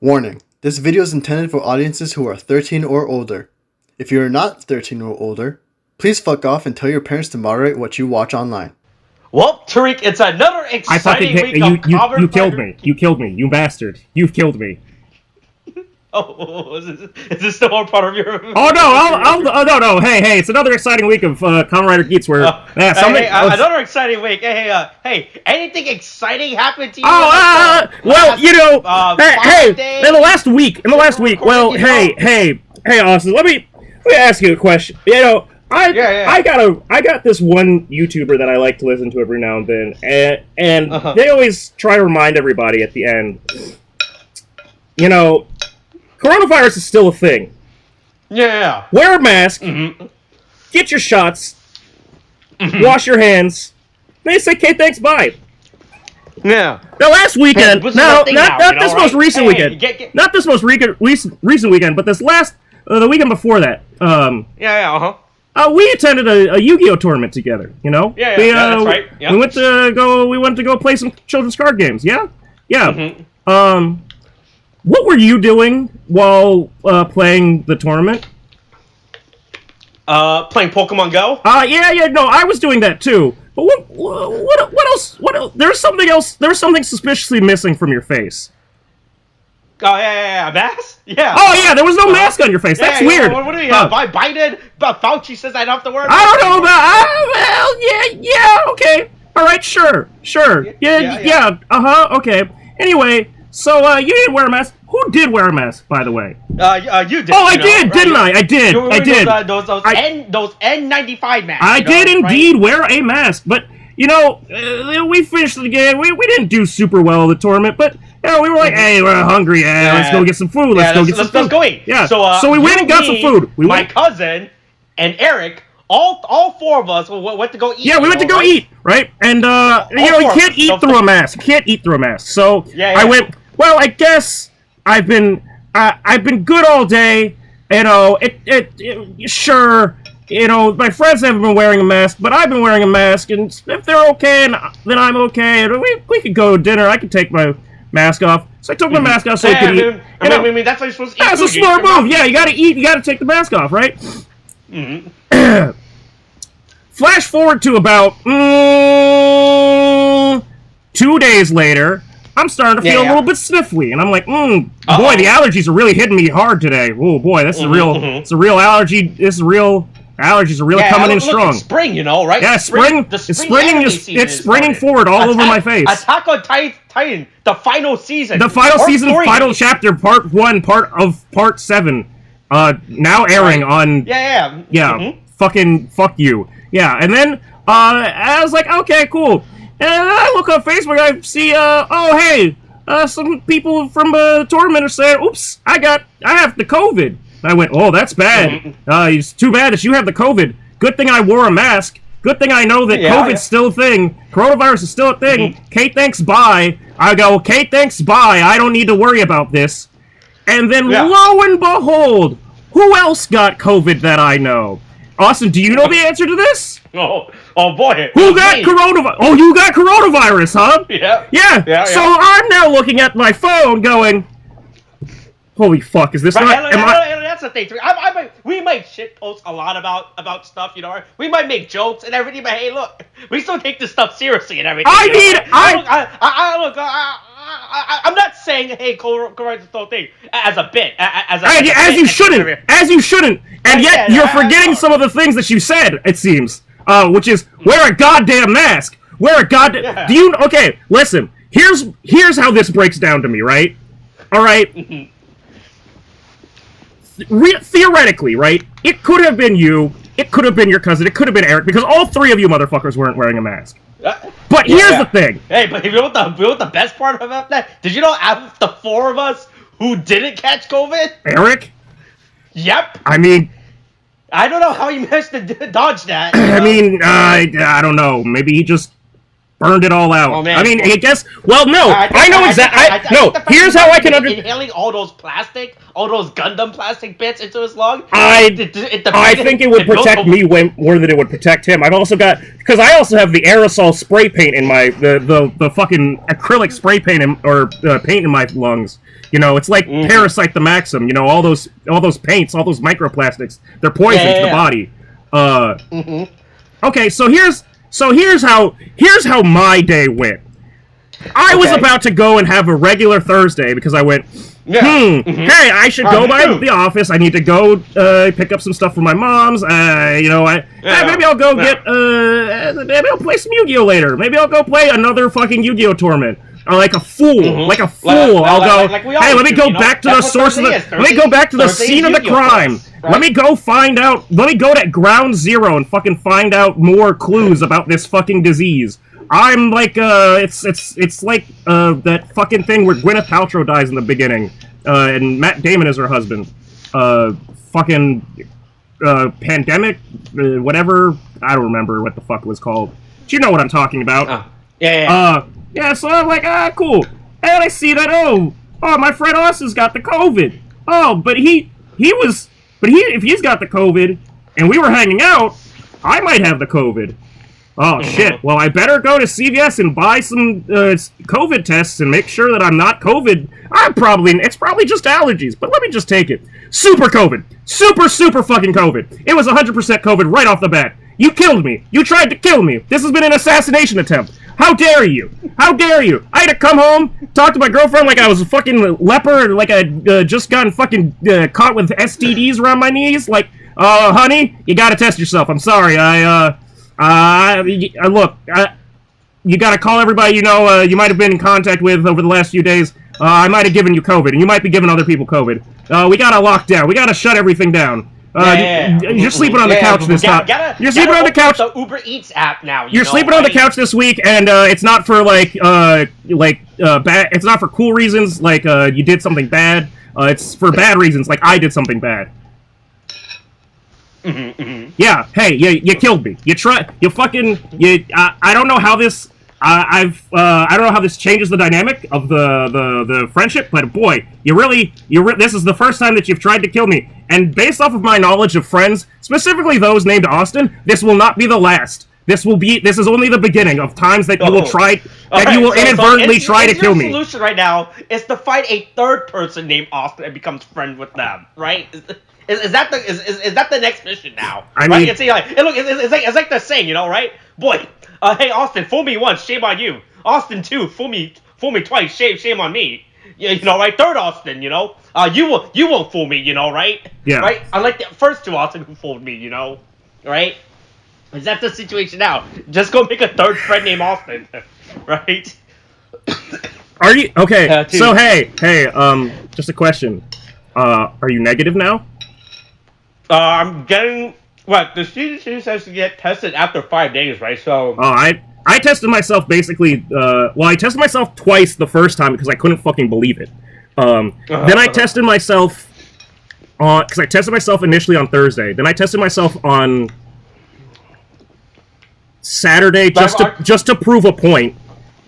Warning, this video is intended for audiences who are 13 or older. If you are not 13 or older, please fuck off and tell your parents to moderate what you watch online. Well, Tariq, it's another exciting week of Kamen Rider. You killed me. You killed me. You bastard. You've killed me. Oh, is this still a part of your... Oh, no. No. Hey, it's another exciting week of Kamen Rider Geats where... another exciting week. Hey, anything exciting happened to you? Well, you know... in the last week, hey, Austin, let me ask you a question. You know, I got this one YouTuber that I like to listen to every now and then, and they always try to remind everybody at the end, you know, coronavirus is still a thing. Yeah. Wear a mask, get your shots, wash your hands, they say, okay, thanks, bye. Yeah. Now, last weekend, not this most recent weekend, not this most recent weekend, but this the weekend before that, we attended a Yu-Gi-Oh tournament together. You know, that's right. Yeah. We went to go play some children's card games. Yeah. What were you doing while playing the tournament? Playing Pokemon Go. No, I was doing that too. But what else? There's something else. There's something suspiciously missing from your face. Oh, yeah, mask? Yeah. Oh, yeah, there was no mask on your face. That's weird. What do you Biden? Fauci says I don't have to wear a mask. I don't know about... okay. All right, sure. Yeah, okay. Anyway, so you didn't wear a mask. Who did wear a mask, by the way? You did. Oh, I did, didn't I? I did. Those N95 masks. I did indeed wear a mask, but, you know, we finished the game. We didn't do super well in the tournament, but... Yeah, we were like, hey, we're hungry. Let's go get some food. Let's go eat. Yeah. So we went and got some food. My cousin and Eric, all four of us went to go eat. Yeah, we went to go eat, right? And you know, you can't eat through a mask. So I went. Well, I guess I've been good all day. You know, sure. You know, my friends haven't been wearing a mask, but I've been wearing a mask, and if they're okay, then I'm okay. And we could go to dinner. I could take my mask off. So I took my mask off so I could eat. I mean, that's how you're supposed to eat. That's a smart move. Yeah, you gotta eat. You gotta take the mask off, right? Flash forward to about 2 days later. I'm starting to feel a little bit sniffly, and I'm like, boy, the allergies are really hitting me hard today. Oh boy, this is a real. It's a real allergy. This is real. Allergies are really coming in strong. It's spring, you know, right? Yeah, spring. It's springing forward all over my face. Attack on Titan, the final season. The final season, final chapter, part 1, part 7. Now airing on. Fucking fuck you. Yeah, and then I was like, okay, cool. And I look on Facebook, I see, some people from the tournament are saying, oops, I have the COVID. I went, oh, that's bad. It's too bad that you have the COVID. Good thing I wore a mask. Good thing I know that COVID's still a thing. Coronavirus is still a thing. Okay, thanks, bye. I go, okay, thanks, bye. I don't need to worry about this. And then, lo and behold, who else got COVID that I know? Austin, do you know the answer to this? Oh boy. Who got coronavirus? Oh, you got coronavirus, huh? Yeah. So I'm now looking at my phone going... Holy fuck, is this not... That's the thing. We make shit posts a lot about stuff, you know. We might make jokes and everything, but hey, look, we still take this stuff seriously and everything. I'm not saying, hey, coronavirus is the whole thing as a bit, as you shouldn't, and yet you're forgetting some of the things that you said. It seems, which is wear a goddamn mask. Wear a goddamn. Do you? Okay, listen. Here's how this breaks down to me, right? All right. Theoretically, right? It could have been you. It could have been your cousin. It could have been Eric, because all three of you motherfuckers weren't wearing a mask. But here's the thing. Hey, but you know what the best part about that? Did you know out of the four of us who didn't catch COVID? Eric? Yep. I mean... I don't know how he managed to dodge that. I mean, I don't know. Maybe he just burned it all out. Oh, man. I mean, I guess... Well, no. I know exactly... No, here's how I can understand... Inhaling all those Gundam plastic bits into his lung... I think it would protect me more than it would protect him. I've also got... Because I also have the aerosol spray paint in my... The fucking acrylic spray paint paint in my lungs. You know, it's like Parasite the Maxim. You know, all those paints, all those microplastics, they're poison to the body. Okay, so here's how my day went. I was about to go and have a regular Thursday because I went, hey, I should go by the office. I need to go pick up some stuff from my mom's. Maybe I'll go maybe I'll play some Yu-Gi-Oh later. Maybe I'll go play another fucking Yu-Gi-Oh tournament. Or like a fool, I'll go, hey, let me go back to the source of the, let me go back to the scene of the crime. Right? Let me go to ground zero and fucking find out more clues about this fucking disease. I'm like, it's like, that fucking thing where Gwyneth Paltrow dies in the beginning, and Matt Damon is her husband. Pandemic, whatever, I don't remember what the fuck it was called. But you know what I'm talking about. Yeah, so I'm like, cool. And I see that, my friend Austin's got the COVID. But if he's got the COVID, and we were hanging out, I might have the COVID. Oh, shit. Well, I better go to CVS and buy some COVID tests and make sure that I'm not COVID. It's probably just allergies, but let me just take it. Super COVID. Super fucking COVID. It was 100% COVID right off the bat. You killed me. You tried to kill me. This has been an assassination attempt. How dare you? How dare you? I had to come home, talk to my girlfriend like I was a fucking leper, like I just gotten fucking caught with STDs around my knees. Like, honey, you gotta test yourself. I'm sorry. You gotta call everybody you know you might have been in contact with over the last few days. I might have given you COVID, and you might be giving other people COVID. We gotta lock down. We gotta shut everything down. You're sleeping on the couch this time. You're sleeping on the couch. The Uber Eats app now. You're sleeping on the couch this week, and it's not for bad. It's not for cool reasons, like you did something bad. It's for bad reasons, like I did something bad. Yeah. Hey, you killed me. I don't know how this. I don't know how this changes the dynamic of the friendship, but boy, this is the first time that you've tried to kill me. And based off of my knowledge of friends, specifically those named Austin, this will not be the last. This is only the beginning of times that you will try, inadvertently try to kill me. The solution right now is to find a third person named Austin and becomes friends with them, right? Is that the next mission now? I mean, mean, it's like the saying, you know, right? Boy, hey Austin, fool me once, shame on you. Austin 2, fool me twice, shame on me. You know, right? Third Austin, you know, you won't fool me, you know, right? Yeah. Right? Unlike the first two Austin who fooled me, you know, right? Is that the situation now? Just go make a third friend named Austin, right? Are you okay? So hey, just a question. Are you negative now? I'm getting what the CDC says to get tested after 5 days, right? So. I tested myself basically. I tested myself twice the first time because I couldn't fucking believe it. Then I tested myself because I tested myself initially on Thursday. Then I tested myself on Saturday just to prove a point.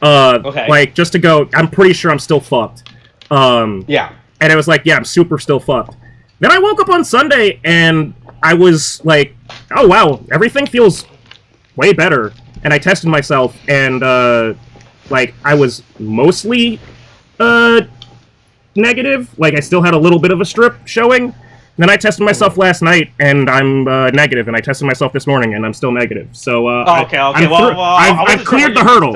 Like just to go. I'm pretty sure I'm still fucked. Yeah. And it was like, yeah, I'm super still fucked. Then I woke up on Sunday and I was like, oh wow, everything feels way better. And I tested myself, and, I was mostly, negative. Like, I still had a little bit of a strip showing. Then I tested myself last night, and I'm, negative. And I tested myself this morning, and I'm still negative. So, I've cleared the hurdle.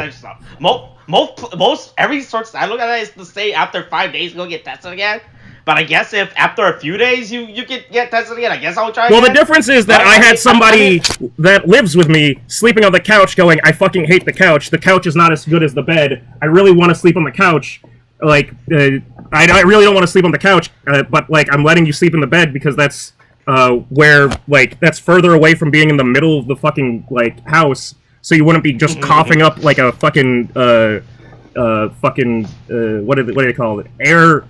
Most, every source I look at it is to say after 5 days, go get tested again. But I guess if after a few days you get tested again, I guess I'll try again. Well, the difference is that I had somebody that lives with me sleeping on the couch going, I fucking hate the couch. The couch is not as good as the bed. I really want to sleep on the couch. Like, I really don't want to sleep on the couch, but, like, I'm letting you sleep in the bed because that's where, like, that's further away from being in the middle of the fucking, like, house. So you wouldn't be just coughing up like a fucking, what do they call it? Air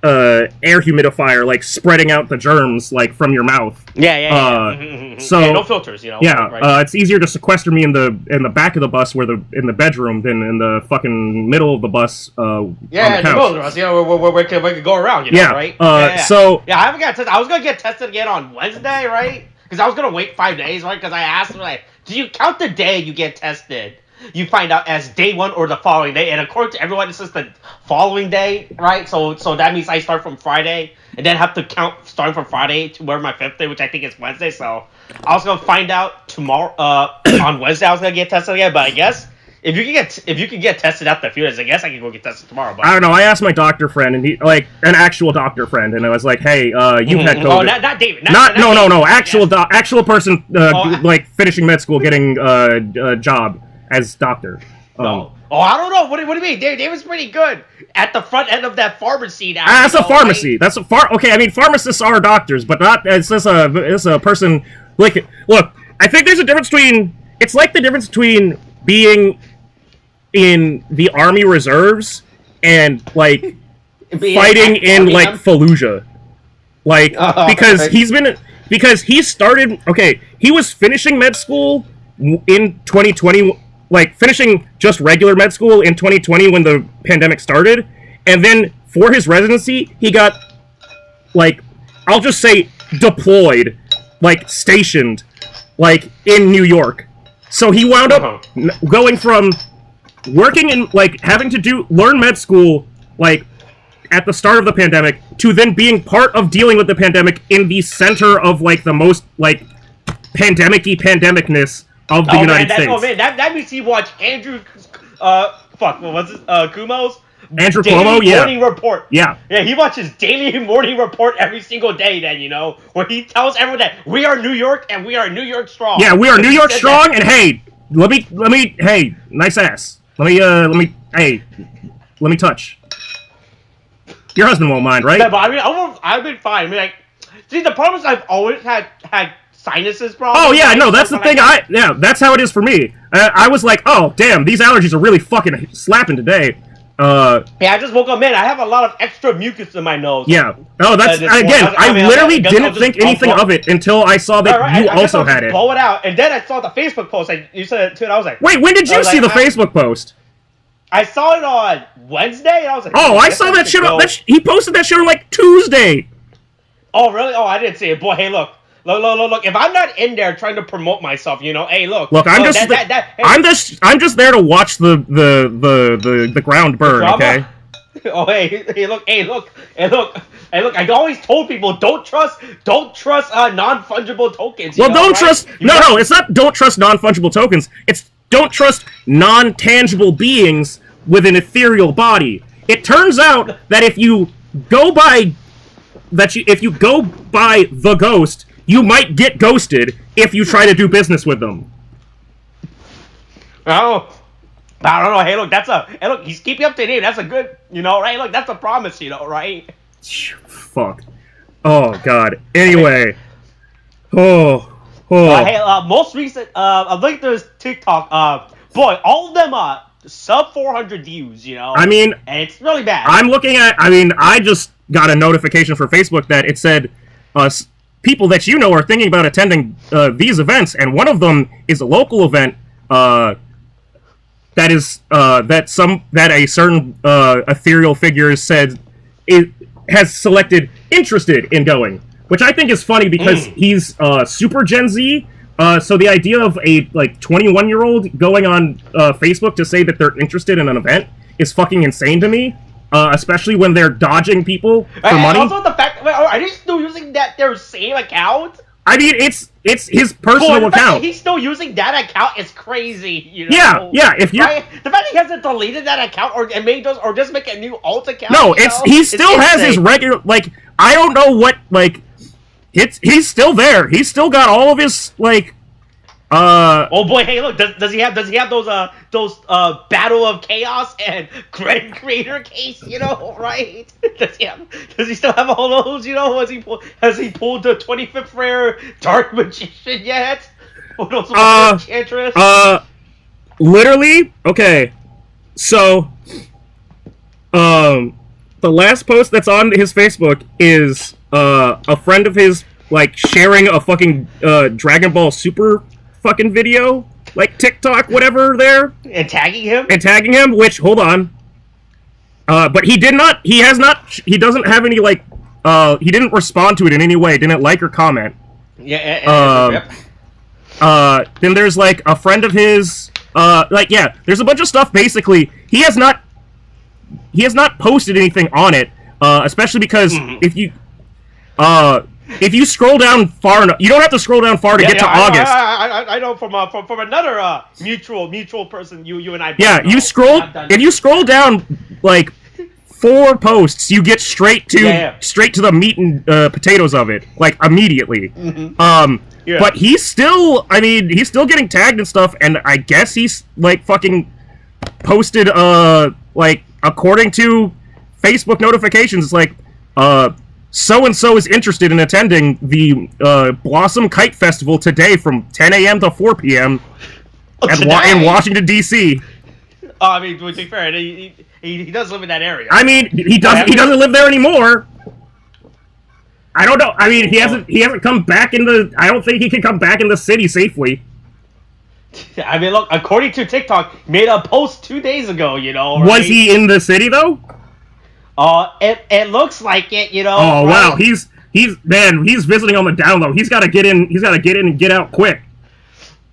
humidifier, like spreading out the germs, like from your mouth. Yeah. So no filters, you know. Yeah, right. It's easier to sequester me in the back of the bus, in the bedroom, than in the fucking middle of the bus. On the couch. Middle of the bus. You know, where we could go around. You know, right? So I haven't got tested. I was gonna get tested again on Wednesday, right? Because I was gonna wait 5 days, right? Because I asked him, like, do you count the day you get tested? you find out as day 1 or the following day. And according to everyone, it's just the following day, right? So that means I start from Friday and then have to count starting from Friday to where my 5th day, which I think is Wednesday. So I was gonna find out tomorrow. On Wednesday, I was gonna get tested again, but I guess. If you can get tested after a few days, I guess I can go get tested tomorrow. But I don't know. I asked my doctor friend, and he an actual doctor friend, and I was like, "Hey, you've had COVID." Oh, not David. No. Actual person, finishing med school, getting a job as doctor. I don't know. What do you mean? David's pretty good at the front end of that pharmacy now. That's a pharmacy. Right? That's a Okay, I mean, pharmacists are doctors, but not. It's a person. Like, look, I think there's a difference between. It's like the difference between being in the Army Reserves and fighting in Fallujah, because he started. Okay, he was finishing med school in 2020, finishing just regular med school in 2020 when the pandemic started, and then for his residency he got I'll just say deployed, stationed, in New York. So he wound up going from working in, having to learn med school, at the start of the pandemic, to then being part of dealing with the pandemic in the center of, the most, pandemic-y pandemicness of the United States. Oh, man, that means he watched Andrew, Cuomo's? Andrew Cuomo, yeah. Morning report. Yeah. Yeah, he watches daily morning report every single day then, where he tells everyone that we are New York and we are New York strong. Yeah, we are New York strong, and hey, let me, hey, nice ass. Let me touch. Your husband won't mind, right? Yeah, but I mean, I've been fine. I mean, see, the problem is I've always had sinuses problems. Oh, yeah, no, that's the thing. That's how it is for me. I was like, oh, damn, these allergies are really fucking slapping today. Yeah, I just woke up, man. I have a lot of extra mucus in my nose. Yeah. Oh, that's again. I literally didn't think anything of it until I saw that you also had it. Blow it out, and then I saw the Facebook post. You said it too, and I was like, "Wait, when did you see the Facebook post?" I saw it on Wednesday, and I was like, "Oh, I saw that shit. He posted that shit on Tuesday." Oh, really? Oh, I didn't see it. Boy, hey, look. Look, if I'm not in there trying to promote myself, hey, look. Look, I'm just there to watch the ground burn, okay? Oh, hey, look. I always told people don't trust non-fungible tokens. Well, don't trust. No, it's not don't trust non-fungible tokens. It's don't trust non-tangible beings with an ethereal body. It turns out that if you go by the ghost, you might get ghosted if you try to do business with them. Oh, I don't know. Hey, look, he's keeping up to date. That's a good, right? Look, that's a promise, right? Fuck. Oh, God. Anyway. Oh. Hey, most recent, I think there's TikTok. Boy, all of them are sub 400 views, I mean, and it's really bad. I just got a notification from Facebook that it said, people that are thinking about attending these events, and one of them is a local event that a certain ethereal figure said it has selected interested in going, which I think is funny because he's super Gen Z. So the idea of a 21-year-old going on Facebook to say that they're interested in an event is fucking insane to me. Especially when they're dodging people for money. Also, the fact, are they still using their same account? I mean, it's his personal account. He's still using that account is crazy. Yeah. If you the fact he hasn't deleted that account or just make a new alt account. No, he still has his regular. I don't know what he's still there. He's still got all of his Oh boy! Hey, look. Does he have those Battle of Chaos and Grand Creator case? Right? Does he still have all those? Has he pulled the 25th rare Dark Magician yet? Or those Enchantress? Literally. Okay. So, the last post that's on his Facebook is a friend of his sharing a fucking Dragon Ball Super fucking video, TikTok, whatever, there. And tagging him? Which, hold on. But he doesn't have any, he didn't respond to it in any way, didn't like or comment. Yeah, Then there's, a friend of his there's a bunch of stuff. Basically, he has not posted anything on it, especially because if you scroll down far enough, you don't have to scroll down far to get to August. I know from another mutual person, you and I. Yeah, if you scroll down like 4 posts, you get straight to the meat and potatoes of it, like immediately. But he's still getting tagged and stuff, and I guess he's like fucking posted like according to Facebook notifications, it's like so and so is interested in attending the Blossom Kite Festival today from 10 a.m. to 4 p.m. in Washington D.C. I mean, to be fair, he does live in that area. I mean, he doesn't live there anymore. I don't know. I mean, he hasn't come back in the. I don't think he can come back in the city safely. I mean, look. According to TikTok, made a post 2 days ago. You know, right? Was he in the city though? It looks like it. You know. Oh wow, he's visiting on the down low. He's got to get in. He's got to get in and get out quick.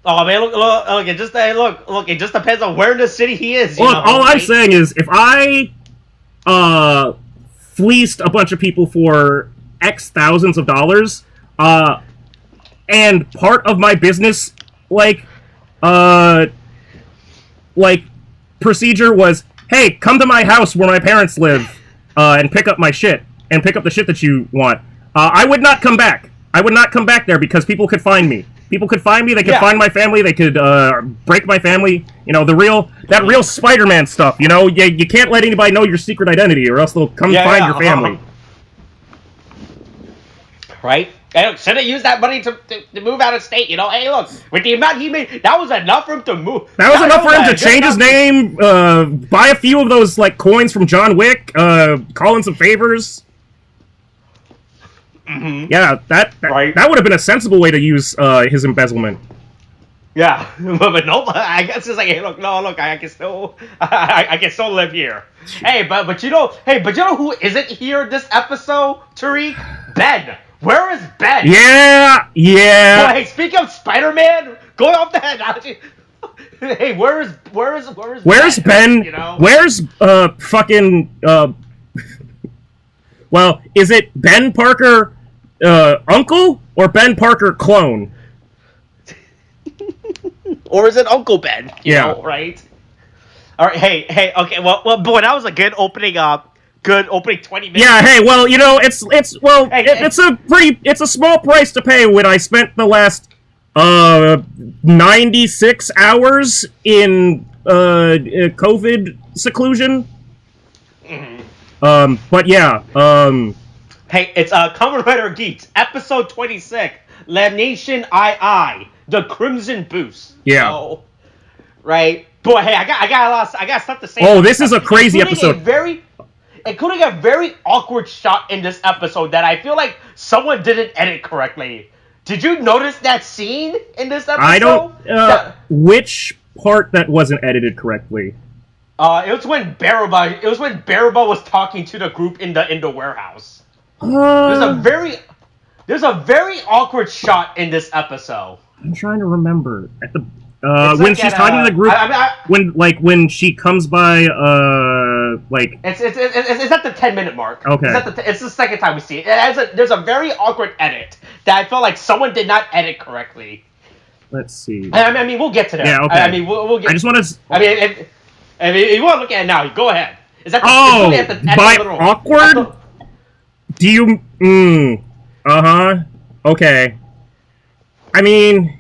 Oh man, look! It just It just depends on where in the city he is. Look, all I'm saying is, if I fleeced a bunch of people for X thousands of dollars, and part of my business, like procedure was, hey, come to my house where my parents live, and pick up my shit, and pick up the shit that you want. I would not come back. I would not come back there because people could find me. People could find me. They could find my family. They could break my family. You know, that real Spider-Man stuff. You know, you can't let anybody know your secret identity, or else they'll come find your family. Right? Hey, should have used that money to move out of state. You know, hey, look, with the amount he made, that was enough for him to move. That was enough for him to change his name, buy a few of those like coins from John Wick, call in some favors. Yeah, that would have been a sensible way to use his embezzlement. Yeah, but no, I guess it's like, hey, look, I can still live here. Hey, but you know who isn't here this episode, Tariq? Ben. Where is Ben? Yeah. Well, hey, speaking of Spider-Man, going off the head. Hey, where's Ben? You know? Where's fucking well, is it Ben Parker uncle or Ben Parker clone? Or is it Uncle Ben? You know, right? All right. Hey. Okay. Well, boy, that was a good opening. Good opening 20 minutes. Yeah. Hey. Well, you know, it's a small price to pay when I spent the last 96 hours in COVID seclusion. But yeah. Hey, it's Kamen Rider Geats, episode 26, Lamentation II, the Crimson Boost. Yeah. So, right. Boy, hey, I got stuff to say. Oh, this is a crazy episode. Including a very awkward shot in this episode that I feel like someone didn't edit correctly. Did you notice that scene in this episode? I don't. Which part that wasn't edited correctly? It was when Baraba was talking to the group in the warehouse. There's a very awkward shot in this episode. I'm trying to remember at the when she's talking to the group. When she comes by it's at the 10-minute mark. Okay. It's the second time we see it. There's a very awkward edit that I felt like someone did not edit correctly. Let's see. I mean, we'll get to that. Yeah. Okay. I mean, we'll get. I just want to. I mean, if you want to look at it now, go ahead. Is that by awkward? Do you? Okay. I mean,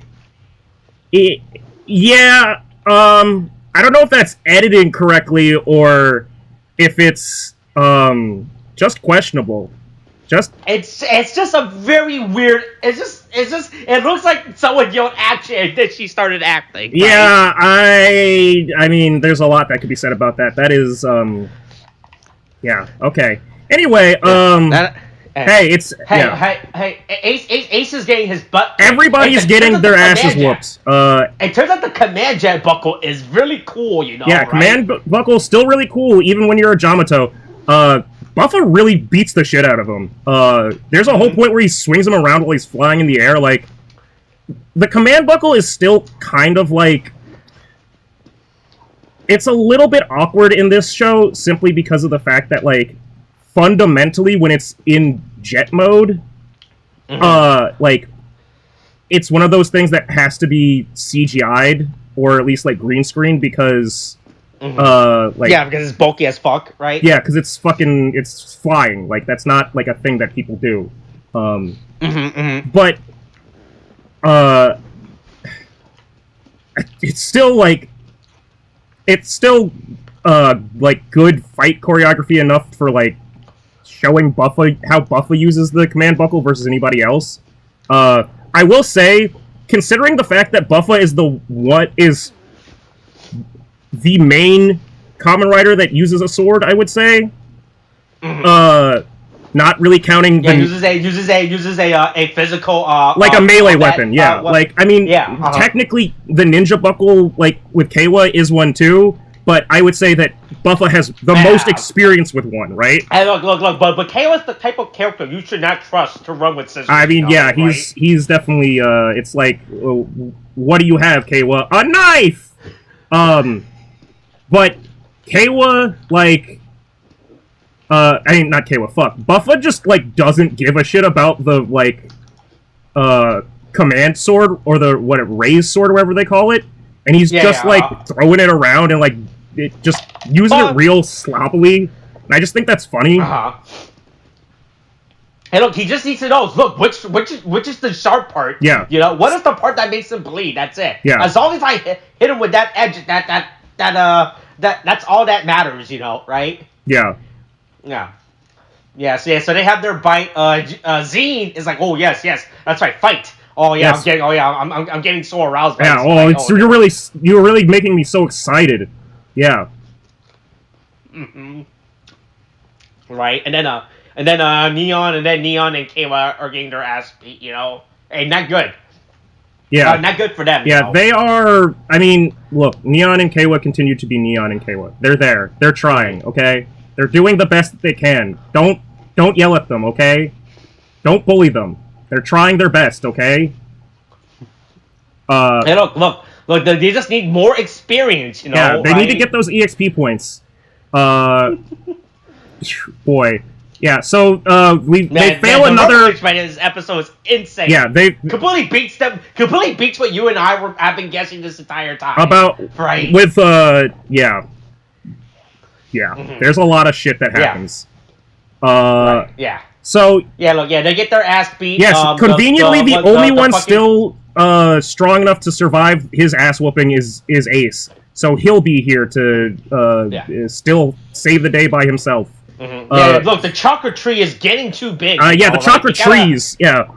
yeah. I don't know if that's editing correctly or if it's just questionable. It's just a very weird. It looks like someone yelled action and then she started acting. Right? Yeah, I mean, there's a lot that could be said about that. That is yeah. Okay. Anyway, hey, Ace is getting his butt. Everybody's getting their asses whooped. It turns out the command jet buckle is really cool, you know. Yeah, right? Command buckle is still really cool, even when you're a Jamato. Buffa really beats the shit out of him. There's a whole point where he swings him around while he's flying in the air. Like, the command buckle is still kind of like it's a little bit awkward in this show simply because of the fact that, like, fundamentally, when it's in jet mode, like, it's one of those things that has to be CGI'd, or at least, like, green screen, because, like... Yeah, because it's bulky as fuck, right? Yeah, because it's flying. Like, that's not, like, a thing that people do. But, it's still, like... It's still, like, good fight choreography enough for, like, showing Buffa how Buffa uses the command buckle versus anybody else. I will say, considering the fact that Buffa is the main Kamen Rider that uses a sword, I would say, not really counting the... uses a physical... like a melee weapon, yeah. Like, I mean, technically, the ninja buckle, like, with Keiwa is one too, but I would say that Buffa has the most experience with one, right? Hey, look, but Keiwa's the type of character you should not trust to run with scissors. I mean, yeah, he's definitely, it's like, what do you have, Keiwa? A knife! But Keiwa, like... I mean, not Keiwa, fuck. Buffa just, like, doesn't give a shit about the, like, command sword, or the, raised sword, or whatever they call it. And he's like, throwing it around and, like, just using it real sloppily. And I just think that's funny. Hey, look, he just needs to know, look, which is the sharp part? Yeah. You know, what is the part that makes him bleed? That's it. Yeah. As long as I hit him with that edge, that's all that matters, you know, right? Yeah. Yeah. Yeah, so they have their bite. Zine is like, oh yes, that's right, fight. Oh yeah, yes. I'm getting so aroused. By this you're really making me so excited. Yeah. Right, and then Neon and Keiwa are getting their ass beat. You know, hey, not good. Yeah, not good for them. Yeah, they are. I mean, look, Neon and Keiwa continue to be Neon and Keiwa. They're there. They're trying. Okay. They're doing the best that they can. Don't yell at them, okay? Don't bully them. They're trying their best, okay? Hey, look, they just need more experience, you know? Yeah, they need to get those EXP points. Boy. Yeah, so, they fail another... This episode is insane. Yeah, they... Completely beats what you and I have been guessing this entire time. About... Right. With, yeah. Yeah, there's a lot of shit that happens. Right. Yeah. So... Yeah, look, they get their ass beat. Yes, conveniently, the only one still strong enough to survive his ass whooping is Ace. So he'll be here to still save the day by himself. Yeah, look, the chakra tree is getting too big. Yeah, the chakra trees, yeah.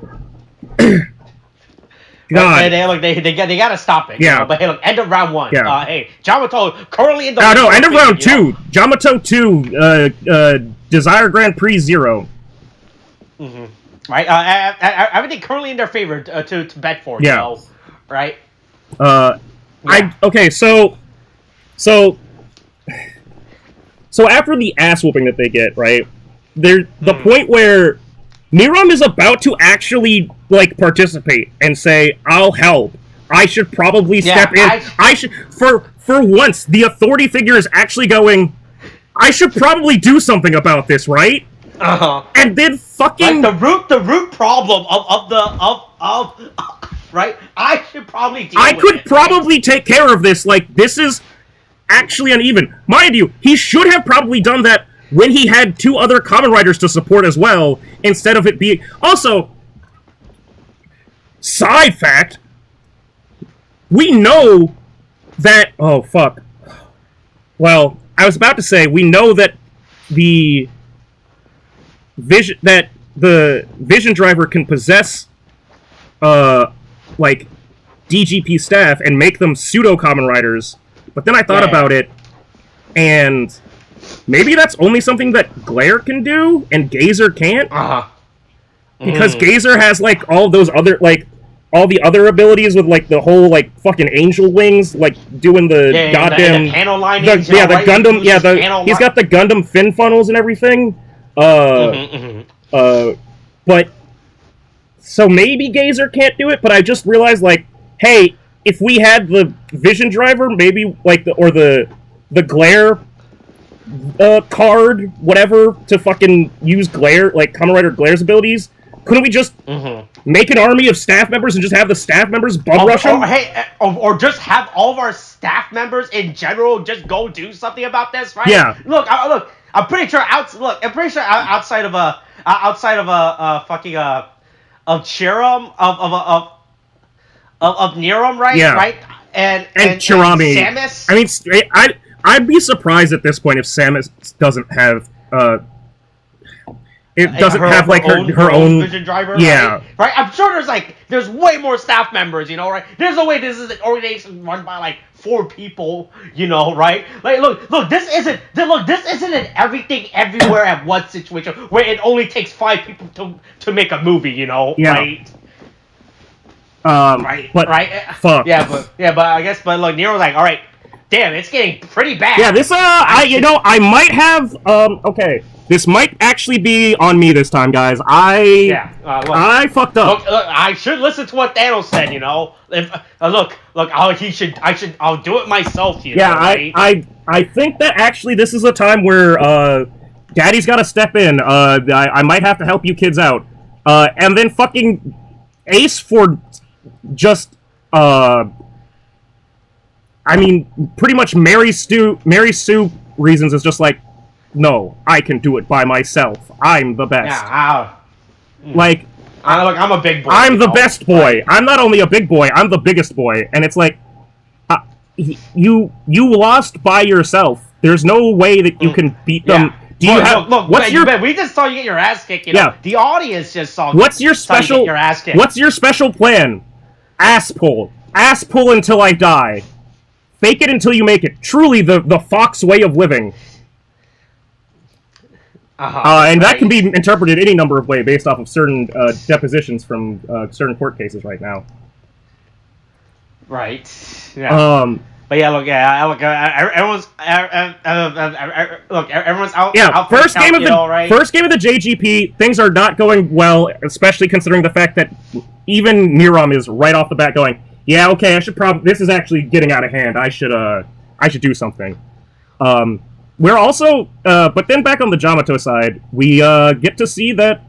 God. They gotta stop it. Yeah. You know? But hey, look, end of round 1. Yeah. Hey, Jamato currently in the... No, end of round 2. Jamato 2, Desire Grand Prix 0. Right? Everything currently in their favor to bet for, you know? Right? Okay, so after the ass whooping that they get, right? The point where Miram is about to actually, like, participate and say, I'll help. I should probably step in. I should, for once, the authority figure is actually going, I should probably do something about this, right? And then fucking... Like, the root problem of right? I should probably deal with it. I could probably take care of this. Like, this is actually uneven. Mind you, he should have probably done that when he had 2 other Kamen Riders to support as well, instead of it being... Also, side fact, we know that... Oh, fuck. Well, I was about to say, we know that the Vision Driver can possess, like, DGP staff and make them pseudo-Kamen Riders, but then I thought about it, and... Maybe that's only something that Glare can do, and Gazer can't? Because Gazer has, like, all those other, like, all the other abilities with, like, the whole, like, fucking angel wings, like, doing the goddamn... The panel line. The Gundam, he's got the Gundam fin funnels and everything. But, so maybe Gazer can't do it, but I just realized, like, hey, if we had the Vision Driver, maybe, like, the the glare card, whatever, to fucking use glare, like Kamen Rider Glare's abilities? Couldn't we just make an army of staff members and just have the staff members bum rush them? Or just have all of our staff members in general just go do something about this, right? Yeah. Look, I'm pretty sure outside of Chiram of Niram, right? Yeah. Right. And Chirami. Samus. I mean, I'd be surprised at this point if Samus doesn't have her own vision driver. Yeah. Right. I'm sure there's way more staff members. You know, right? There's no way this is an organization run by like 4 people. You know, right? Like, look. This isn't an everything everywhere at once situation where it only takes 5 people to make a movie. You know, yeah. Right? But fuck. But I guess look, Nero's like, all right, damn, it's getting pretty bad. Yeah, this I might have okay. This might actually be on me this time, guys. I fucked up. Look, I should listen to what Thanos said, you know. If I'll do it myself, you know. Right? I think that actually this is a time where Daddy's got to step in. I might have to help you kids out. And then fucking Ace for just I mean, pretty much Mary Sue reasons is just like, no, I can do it by myself. I'm the best. Yeah, like, I'm a big boy. I'm the best boy. I'm not only a big boy, I'm the biggest boy. And it's like, you lost by yourself. There's no way that you can beat them. Yeah. Do you have? Look, we just saw you get your ass kicked. You know? Yeah. The audience just saw. What's your special? You get your ass kicked. What's your special plan? Ass pull. Ass pull until I die. Fake it until you make it. Truly, the Fox way of living. And that can be interpreted any number of ways based off of certain depositions from certain court cases right now. Right. Yeah. But yeah, everyone's out. Yeah, first game of the JGP, things are not going well, especially considering the fact that even Niram is right off the bat going, yeah, okay, I should this is actually getting out of hand. I should do something. We're also, but then back on the Jamato side, we get to see that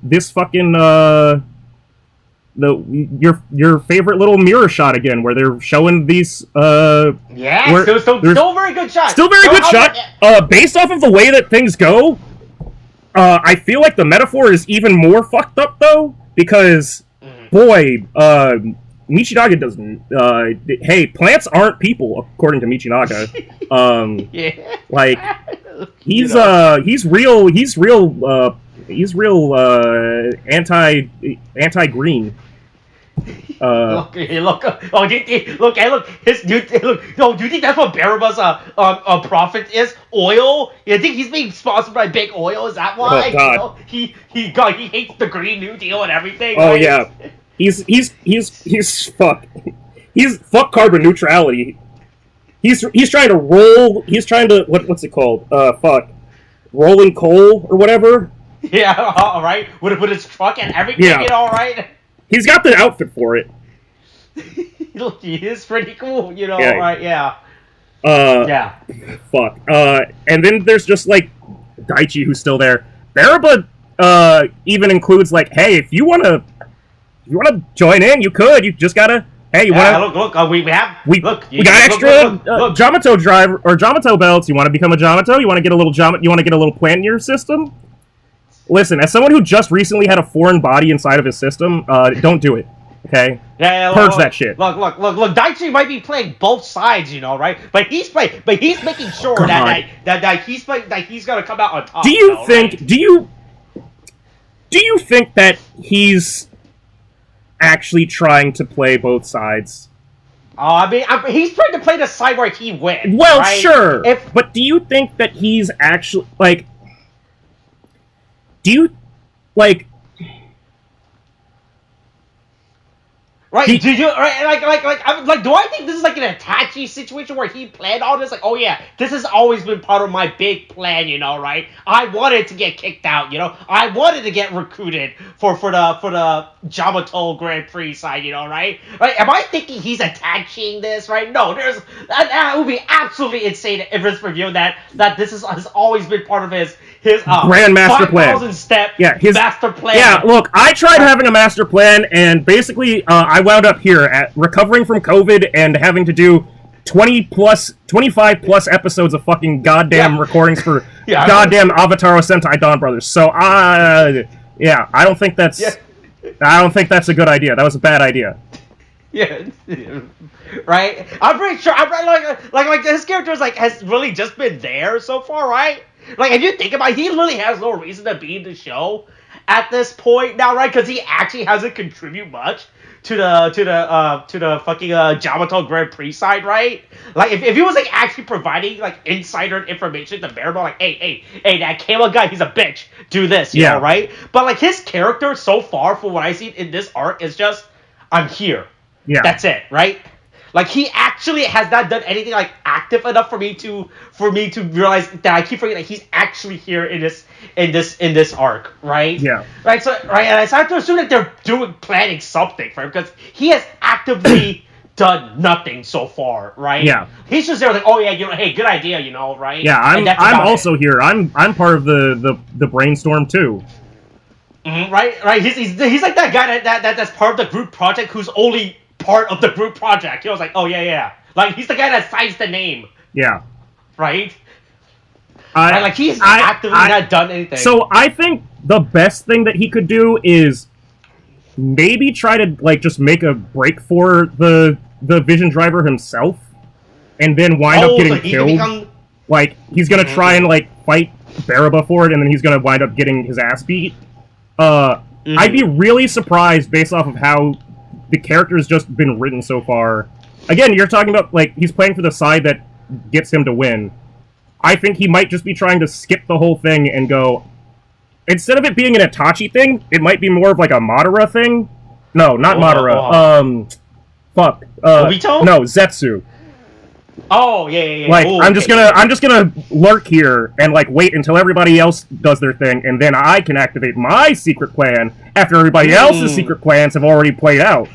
this fucking your favorite little mirror shot again, where they're showing these. Still very good shot. Still very good shot. Based off of the way that things go, I feel like the metaphor is even more fucked up though, because boy, Michinaga doesn't. Hey, plants aren't people, according to Michinaga. Yeah. Like he's real anti-green. Look! Do you think that's what Baraba's profit is? Oil? You think he's being sponsored by Big Oil? Is that why? Oh, God. He hates the Green New Deal and everything. Oh right? Yeah, he's fuck. He's fuck carbon neutrality. He's trying to roll. He's trying to what's it called? Rolling coal or whatever. Yeah, all right. With his truck and everything, yeah. All right. He's got the outfit for it. Look, he is pretty cool, you know. Yeah. Right? Yeah. Yeah. Fuck. And then there's just like Daichi, who's still there. Baraba even includes like, hey, if you wanna join in, you could. You just gotta. Hey, you wanna? We got extra Jamato driver or Jamato belts. You want to become a Jamato? You want to get a little You want to get a little plant in your system? Listen, as someone who just recently had a foreign body inside of his system, don't do it. Okay? Yeah, purge that shit. Look. Daichi might be playing both sides, you know, right? But he's making sure that he's gonna come out on top. Do you think that he's actually trying to play both sides? I mean, he's trying to play the side where he wins. Well, right? sure. But do you think that he's actually like? Right? Do you like? Do I think this is like an Itachi situation where he planned all this? Like, oh yeah, this has always been part of my big plan, right? I wanted to get kicked out, I wanted to get recruited for the Yamato Grand Prix side, right? Right? Am I thinking he's attaching this? Right? No, that would be absolutely insane if it's revealed that this has always been part of his grand master plan. 5,000 step his master plan. Yeah, look, I tried having a master plan, and basically, I wound up here at recovering from COVID and having to do 25 plus episodes of fucking goddamn recordings for goddamn Avatar Sentai Dawn Brothers. So, I don't think that's a good idea. That was a bad idea. Yeah, right. I'm pretty sure. Like his character has really just been there so far, right? Like, if you think about it, he really has no reason to be in the show at this point now, right? Because he actually hasn't contributed much to the fucking Yamato Grand Prix side, right? Like, if he was like actually providing like insider information to Maribel, like, hey, that Kayla guy, he's a bitch. Do this, you know, right? But like his character so far, from what I see in this arc, is just, I'm here. Yeah, that's it, right? Like, he actually has not done anything like active enough for me to realize that I keep forgetting that he's actually here in this arc, right? Yeah. Right. So and I have to assume that they're planning something for him, because he has actively done nothing so far, right? Yeah. He's just there like, oh yeah, hey, good idea, right? Yeah, I'm also here. I'm part of the brainstorm too. Mm-hmm, right. He's like that guy that's part of the group project who's only part of the group project. He was like, oh yeah. Like, he's the guy that signs the name. Yeah. Right? He's actively not done anything. So I think the best thing that he could do is maybe try to, like, just make a break for the Vision Driver himself, and then wind up getting killed. Like, he's gonna try and, like, fight Baraba for it, and then he's gonna wind up getting his ass beat. I'd be really surprised, based off of how the character's just been written so far. Again, you're talking about, like, he's playing for the side that gets him to win. I think he might just be trying to skip the whole thing and go... Instead of it being an Itachi thing, it might be more of, like, a Madara thing. No, not Madara. Obito? No, Zetsu. Oh, yeah. Like, I'm just gonna lurk here and, like, wait until everybody else does their thing, and then I can activate my secret plan after everybody else's secret plans have already played out.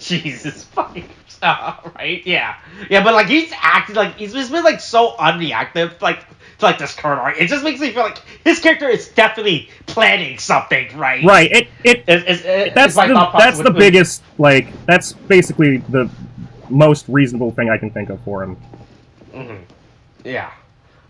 Jesus fucking right? Yeah, but, like, he's acted like he's just been, like, so unreactive, like, to, like, this current arc. It just makes me feel like his character is definitely planning something, right? Right. That's the biggest, like, that's basically the most reasonable thing I can think of for him. Mm-hmm.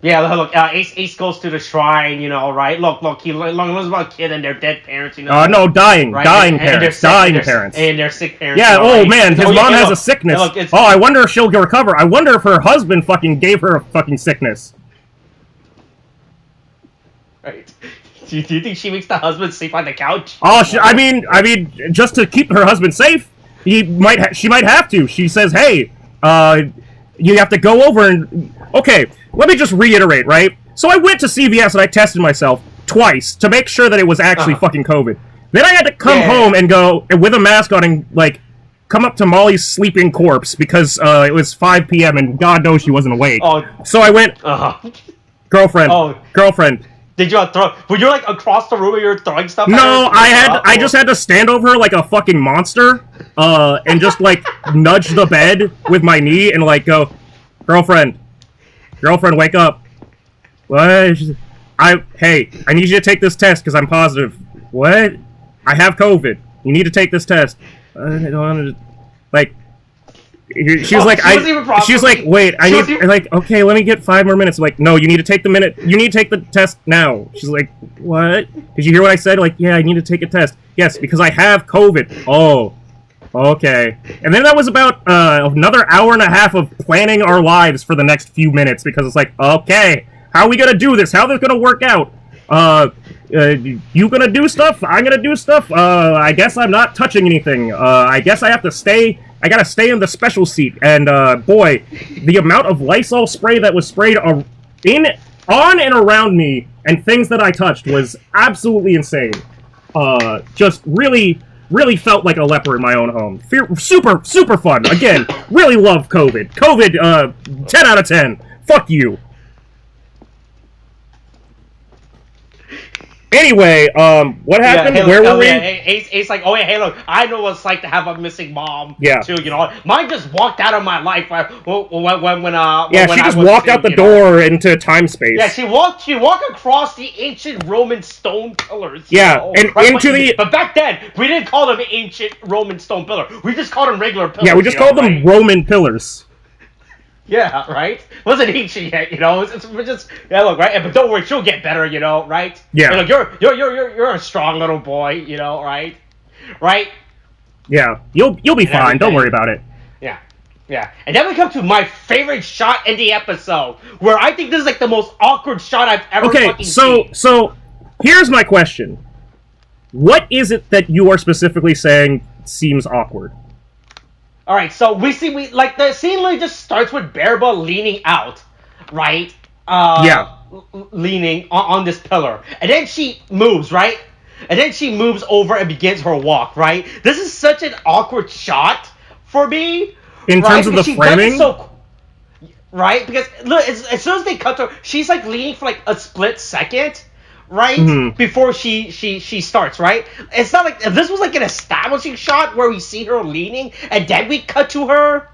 Yeah, look, Ace goes to the shrine, right? Look, he learns about a kid and their dead parents, no, dying parents. And their sick parents. Yeah, man, his mom has a sickness. Look, I wonder if she'll recover. I wonder if her husband fucking gave her a fucking sickness. Right. Do you think she makes the husband sleep on the couch? Oh, I mean, just to keep her husband safe. She might have to. She says, hey, you have to go over and... Okay, let me just reiterate, right? So I went to CVS and I tested myself twice to make sure that it was actually fucking COVID. Then I had to come home and go, with a mask on, and, like, come up to Molly's sleeping corpse because it was 5 p.m. and God knows she wasn't awake. Oh. So I went, girlfriend. Did you throw? Were you, like, across the room and you were throwing stuff? No, I just had to stand over her like a fucking monster, and just, like, nudge the bed with my knee and, like, go, girlfriend, wake up. What? Hey, I need you to take this test because I'm positive. What? I have COVID. You need to take this test. I don't want to, like. She was like, wait, I need, like, okay, let me get 5 more minutes. I'm like, no, you need to take the test now. She's like, what? Did you hear what I said? Like, yeah, I need to take a test. Yes, because I have COVID. Oh, okay. And then that was about another hour and a half of planning our lives for the next few minutes, because it's like, okay, how are we gonna do this? How is this gonna work out? You gonna do stuff? I'm gonna do stuff? I guess I'm not touching anything. I guess I have to stay... I gotta stay in the special seat, and, boy, the amount of Lysol spray that was sprayed on and around me, and things that I touched, was absolutely insane. Just really really felt like a leper in my own home. Super, super fun. Again, really love COVID. COVID, 10 out of 10. Fuck you. Anyway, what happened? Yeah, hey, where look, were we? Yeah, Ace like, oh yeah, hey look, I know what it's like to have a missing mom. Yeah. Too, you know. Mine just walked out of my life when she just walked out the door into time space. Yeah, she walked across the ancient Roman stone pillars. Yeah, and into the. But back then, we didn't call them ancient Roman stone pillars. We just called them regular pillars. Yeah, we just called them Roman pillars. Yeah, right? Wasn't ancient yet, you know. We're just look, right? But don't worry, she'll get better, you know, right? Yeah. Look, you're a strong little boy, you know, right? Right? Yeah, you'll be fine. Don't worry about it. Yeah. And then we come to my favorite shot in the episode, where I think this is like the most awkward shot I've ever fucking seen. So here's my question: what is it that you are specifically saying seems awkward? All right, so we like the scene really just starts with Bearba leaning out, right? Leaning on this pillar, and then she moves, right? And then she moves over and begins her walk, right? This is such an awkward shot for me. In terms of the framing? Right? Because, look, as soon as they cut to her, she's, like, leaning for, like, a split second, right? Mm-hmm. Before she starts, right? It's not like, if this was, like, an establishing shot where we see her leaning, and then we cut to her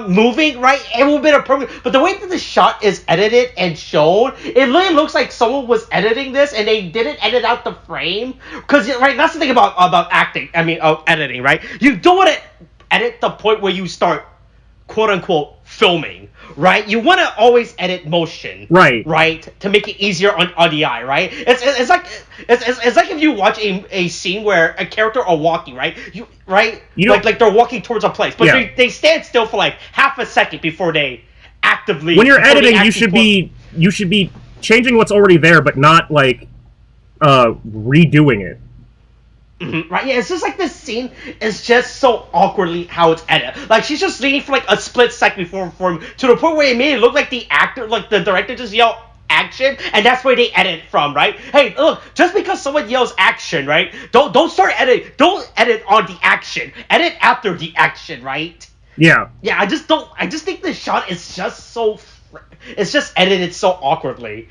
moving, right? It would have been a perfect... But the way that the shot is edited and shown, it really looks like someone was editing this, and they didn't edit out the frame. Because, right, that's the thing about editing, right? You don't want to edit the point where you start, quote-unquote, filming, right? You want to always edit motion, right, to make it easier on the eye, right? It's like if you watch a scene where a character are walking, right? Like they're walking towards a place, but they stand still for like half a second before they actively. When you're editing, you should be changing what's already there, but not like redoing it. Mm-hmm, right, yeah, it's just like this scene is just so awkwardly how it's edited. Like, she's just leaning for like a split second before to the point where it made it look like the actor, like the director just yelled action, and that's where they edit from, right? Hey, look, just because someone yells action, right? Don't edit on the action. Edit after the action, right? Yeah. Yeah, I just think the shot is just so... It's just edited so awkwardly.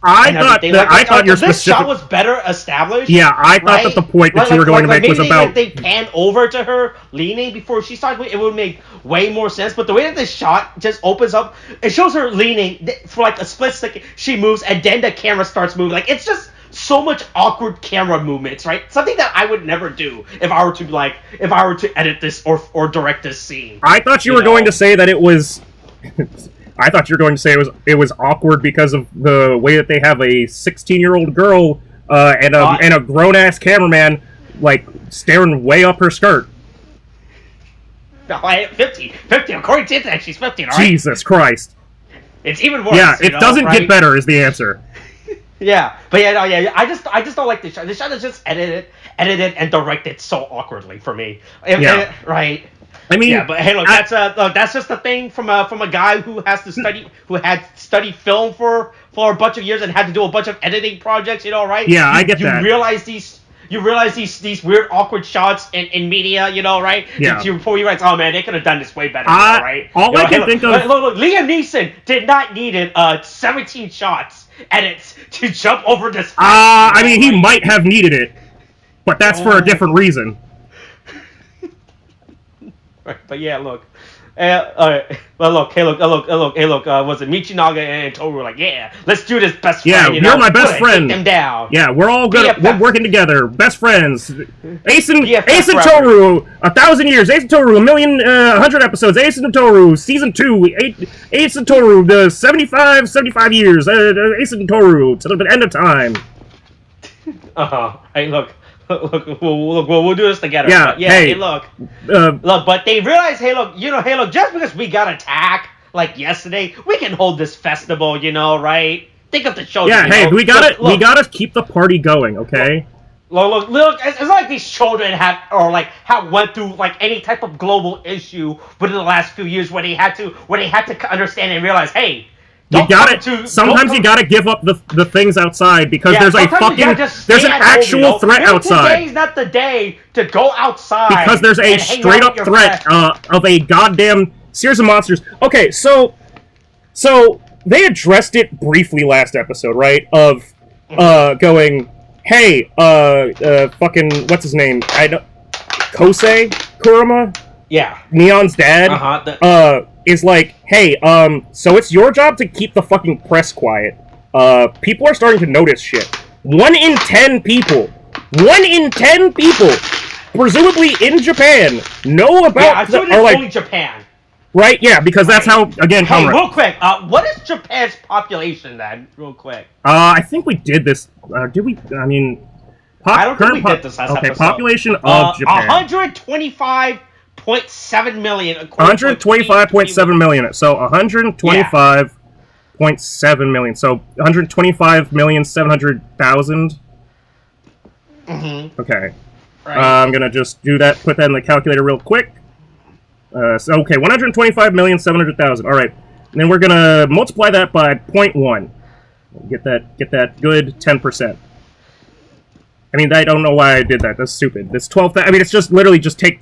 I thought your this shot was better established. Yeah, I thought that the point that you were going to make was about... they pan over to her leaning before she starts, it would make way more sense. But the way that this shot just opens up, it shows her leaning for like a split second. She moves, and then the camera starts moving. Like, it's just so much awkward camera movements, right? Something that I would never do if I were to edit this or direct this scene. I thought you were going to say that it was... I thought you were going to say it was awkward because of the way that they have a 16-year-old girl and a grown-ass cameraman, like, staring way up her skirt. No, 50. According to internet, she's 15, all right? Jesus Christ. It's even worse. Yeah, it doesn't get better is the answer. Yeah, but I just don't like this shot. This shot is just edited and directed so awkwardly for me. Right. I mean, yeah, but hey, look, that's just a thing from a guy who had studied film for a bunch of years and had to do a bunch of editing projects, you know, right? Yeah, I get that. You realize these weird awkward shots in media, you know, right? Yeah. Before you realize, oh man, they could have done this way better, right? All I can think of. Look, Liam Neeson did not need 17 shots edits to jump over this. I mean, he might have needed it, but that's for a different reason. Right, but yeah, look. Well, look, hey, look, was it Michinaga and Toru were like, yeah, let's do this, best friend, you're my best friend. Take them down. Yeah, we're all good. We're working together, best friends. Ace and Toru, 1,000 years. Ace and Toru, 100 episodes. Ace and Toru, season 2. Ace and Toru, the 75 years. Ace and Toru, to the end of time. Hey, look, we'll do this together. Yeah, but hey, look, but they realize, just because we got attacked like yesterday, we can hold this festival, you know, right? Think of the show. Yeah, hey, we gotta keep the party going, okay? Look, it's not like these children have went through like any type of global issue within the last few years where they had to understand and realize, hey, You gotta. Sometimes you gotta give up the things outside because there's a fucking. There's an actual threat outside. Today's not the day to go outside. Because there's a straight up threat of a goddamn series of monsters. Okay, so they addressed it briefly last episode, right? Of going, hey, fucking what's his name? Kosei Kurama. Yeah. Neon's dad. Is like, hey, so it's your job to keep the fucking press quiet. People are starting to notice shit. 1 in 10 people, presumably in Japan, know about... Yeah, I thought it was only Japan. Right, yeah, because that's how, again, Hey, real quick, what is Japan's population, then? Real quick. I think we did this, did we, I mean... I don't think we did this last episode. Population of Japan. 125.7 million. 125.7 million. So 125.7 million. So 125,700,000. Okay. Right. I'm gonna just do that. Put that in the calculator real quick. So okay, 125,700,000. All right. And then we're gonna multiply that by 0.1. Get that good 10%. I mean, I don't know why I did that. That's stupid. This 12. I mean, it's just literally just take a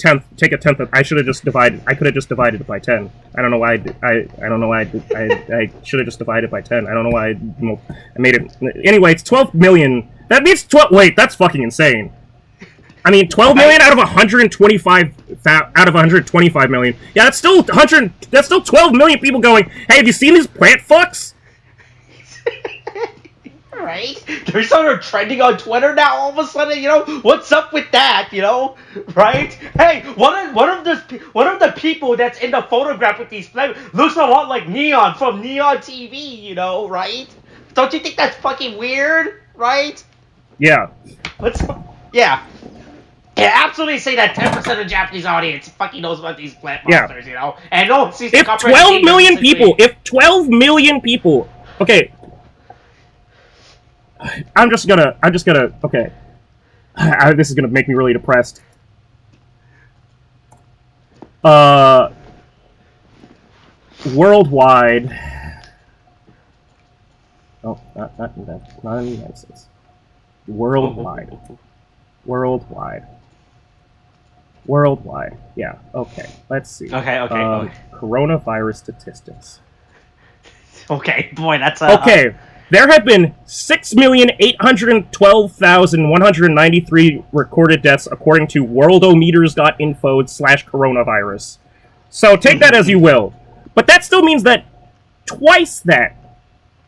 tenth. I should have just divided. I could have just divided it by 10. I don't know why. I don't know why. I should have just divided by 10. I don't know why. I made it. Anyway, it's 12 million. That means 12. Wait, that's fucking insane. I mean, 12 million out of 125 million. Yeah, that's still 100. That's still 12 million people going. Hey, have you seen these plant fucks? Right? They're sort of trending on Twitter now all of a sudden, you know? What's up with that, you know? Right? Hey, one of the people that's in the photograph with these players looks a lot like Neon from Neon TV, you know, right? Don't you think that's fucking weird, right? Yeah. Yeah. Yeah, absolutely say that 10% of Japanese audience fucking knows about these plant monsters, you know? And no one sees the If 12 million people, okay. I'm just gonna, okay. This is gonna make me really depressed. Worldwide. Oh, not in the United States. Worldwide. Yeah, okay. Let's see. Okay. Coronavirus statistics. Okay, boy, that's okay. There have been 6,812,193 recorded deaths according to worldometers.info/coronavirus. So take that as you will. But that still means that twice that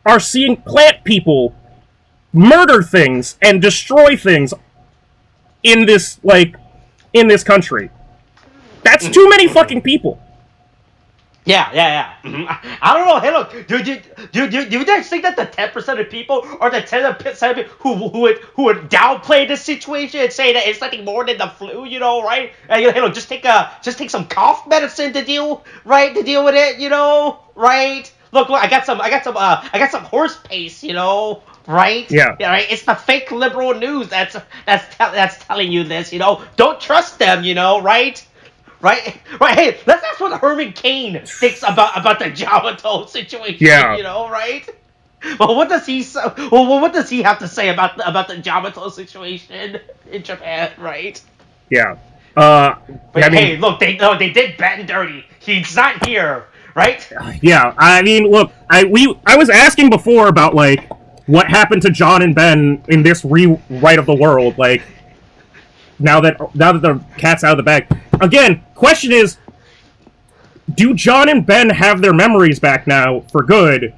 are seeing plant people murder things and destroy things in this, country. That's too many fucking people. Yeah. Mm-hmm. I don't know. Hey, look, do you guys think that the 10% of people or the 10% of people who would downplay the situation and say that it's nothing more than the flu, you know, right? And, hey, look, just take some cough medicine to deal with it, you know, right? Look, I got some horse paste, you know, right? Yeah. Right. It's the fake liberal news that's telling you this, you know. Don't trust them, you know, right? Right. Hey, let's ask what Herman Cain thinks about the Yamato situation. Yeah. You know, right? Well, what does he have to say about the Yamato situation in Japan, right? Yeah. But hey, look, they did Ben dirty. He's not here, right? Yeah. I mean, look, I was asking before about what happened to John and Ben in this rewrite of the world, now that the cat's out of the bag. Again, question is, do John and Ben have their memories back now for good?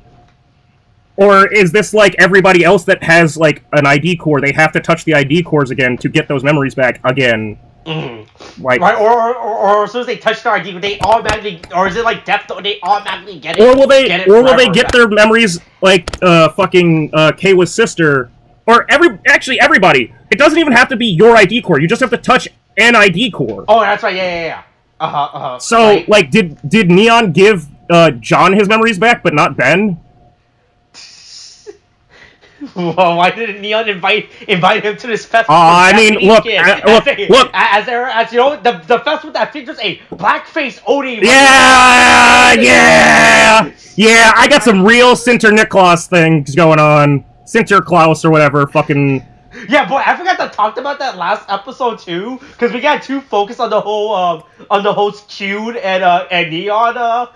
Or is this like everybody else that has an ID core? They have to touch the ID cores again to get those memories back again. Mm-hmm. Right, or as soon as they touch the ID, they automatically, or is it like Death Note? They automatically get it. Or will they get their memories fucking Kayla's sister? Or everybody. It doesn't even have to be your ID core. You just have to touch an ID core. Oh, that's right. Yeah. So, right. Did Neon give John his memories back, but not Ben? Well, why didn't Neon invite him to this festival? I mean, look. As you know, the festival that features a blackface Oni. Yeah. Yeah, I got some real Sinterniklaus things going on. Sinterklaus or whatever, fucking... Yeah, boy, I forgot to talk about that last episode too, because we got too focused on the whole Cute and Neon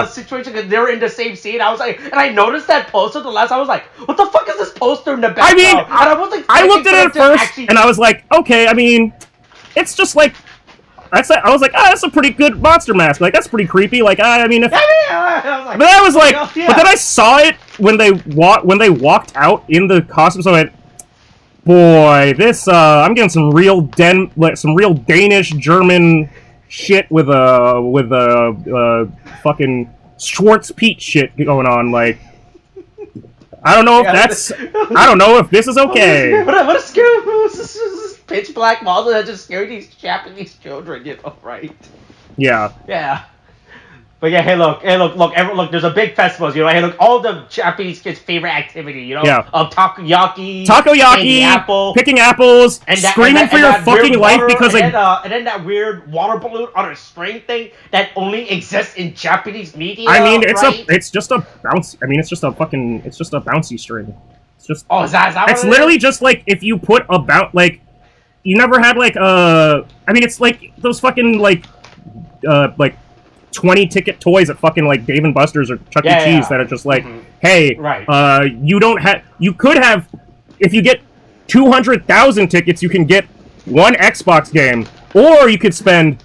situation, because they were in the same scene. I was like, and I noticed that poster the last. I was like, what the fuck is this poster in the background? I mean, and I was like, I looked at it first, and I was like, okay, I mean, it's just like. I was like, that's a pretty good monster mask. Like, that's pretty creepy. Like, I mean, if... I was like, but I was like, but then I saw it when they walked out in the costume. So I went, boy, this I'm getting some real Danish German shit with a fucking Schwartz Pete shit going on. Like, I don't know if this is okay. What a scary pitch black model that just scared these Japanese children, you know, right? Yeah. Yeah. But yeah, hey look, there's a big festival, you know, hey look, all the Japanese kids' favorite activity, you know? Yeah. Takoyaki, picking apples, screaming for your fucking life because and then that weird water balloon on a string thing that only exists in Japanese media. I mean, right? it's just a bouncy string. It's just is that it's literally just like if you put like you never had like I mean it's like those fucking like 20 ticket toys at fucking like Dave and Buster's or Chuck E. Cheese that are just like, hey, you could have, if you get 200,000 tickets, you can get one Xbox game, or you could spend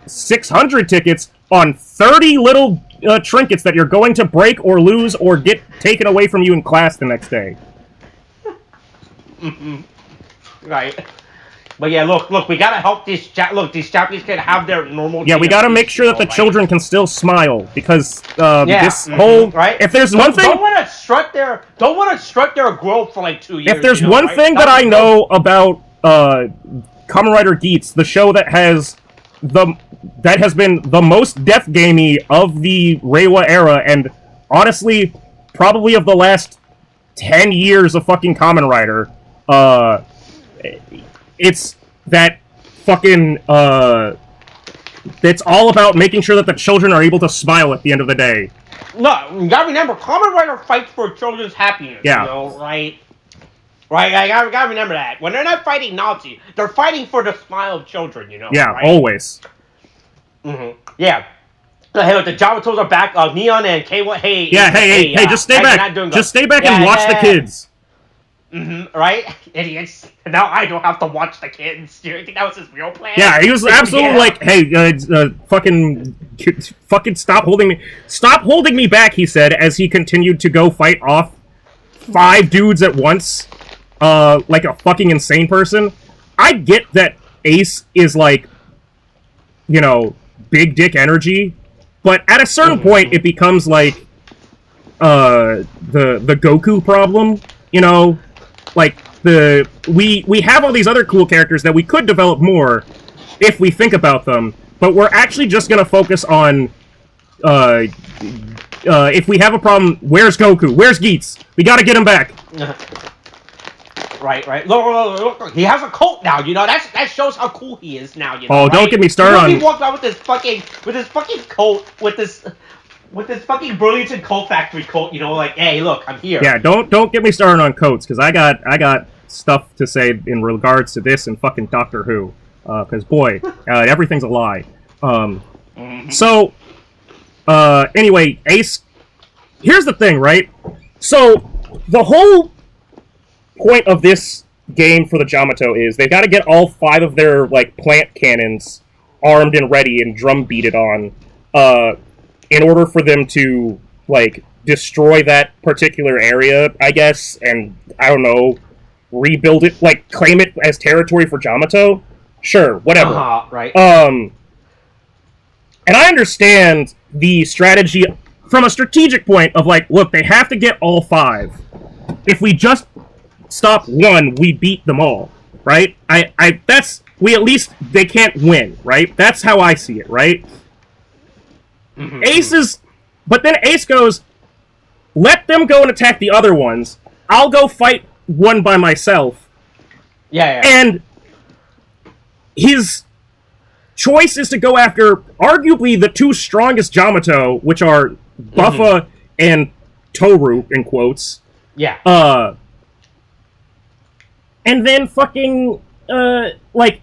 600 tickets on 30 little trinkets that you're going to break or lose or get taken away from you in class the next day. Right. But yeah, look, we gotta help these Japanese kids have their normal. Yeah, we gotta make sure that the children can still smile because this whole right. If there's one thing, don't want to strut their growth for like 2 years. If there's one thing that I know about Kamen Rider Geats, the show that has been the most death gamey of the Reiwa era, and honestly, probably of the last 10 years of fucking Kamen Rider, it's that fucking, it's all about making sure that the children are able to smile at the end of the day. No, you gotta remember, Kamen Rider fights for children's happiness, you know, right? Right, I gotta remember that. When they're not fighting Nazi, they're fighting for the smile of children, you know, yeah, right? Always. Mm-hmm. Yeah. Hey, look, the Javatos are back, Neon and K1, hey, just stay back. Just stay back and watch the kids. Right? Idiots. Now I don't have to watch the kids. Do you think that was his real plan? Yeah, he was absolutely like, hey, fucking stop holding me back, he said, as he continued to go fight off 5 dudes at once, like a fucking insane person. I get that Ace is like, you know, big dick energy, but at a certain point it becomes like, the Goku problem, you know? Like, we have all these other cool characters that we could develop more if we think about them, but we're actually just gonna focus on, if we have a problem, where's Goku? Where's Geats? We gotta get him back. Right. Look, he has a cult now, you know, that shows how cool he is now, you know, Oh, don't get me started on... He walked out with this fucking cult, with this fucking Burlington Coat Factory coat, you know, like, hey, look, I'm here. Yeah, don't get me started on coats, because I got stuff to say in regards to this and fucking Doctor Who. Because, boy, everything's a lie. So, anyway, Ace, here's the thing, right? So, the whole point of this game for the Jamato is they've got to get all 5 of their, like, plant cannons armed and ready and drum beated on, in order for them to, like, destroy that particular area, I guess, and, I don't know, rebuild it, like, claim it as territory for Jamato? Sure, whatever. Right. And I understand the strategy from a strategic point of, like, look, they have to get all 5. If we just stop 1, we beat them all, right? They can't win, right? That's how I see it, right? But then Ace goes, let them go and attack the other ones. I'll go fight one by myself. Yeah. And his choice is to go after arguably the 2 strongest Jamato, which are Buffa and Toru, in quotes. Yeah. And then fucking, like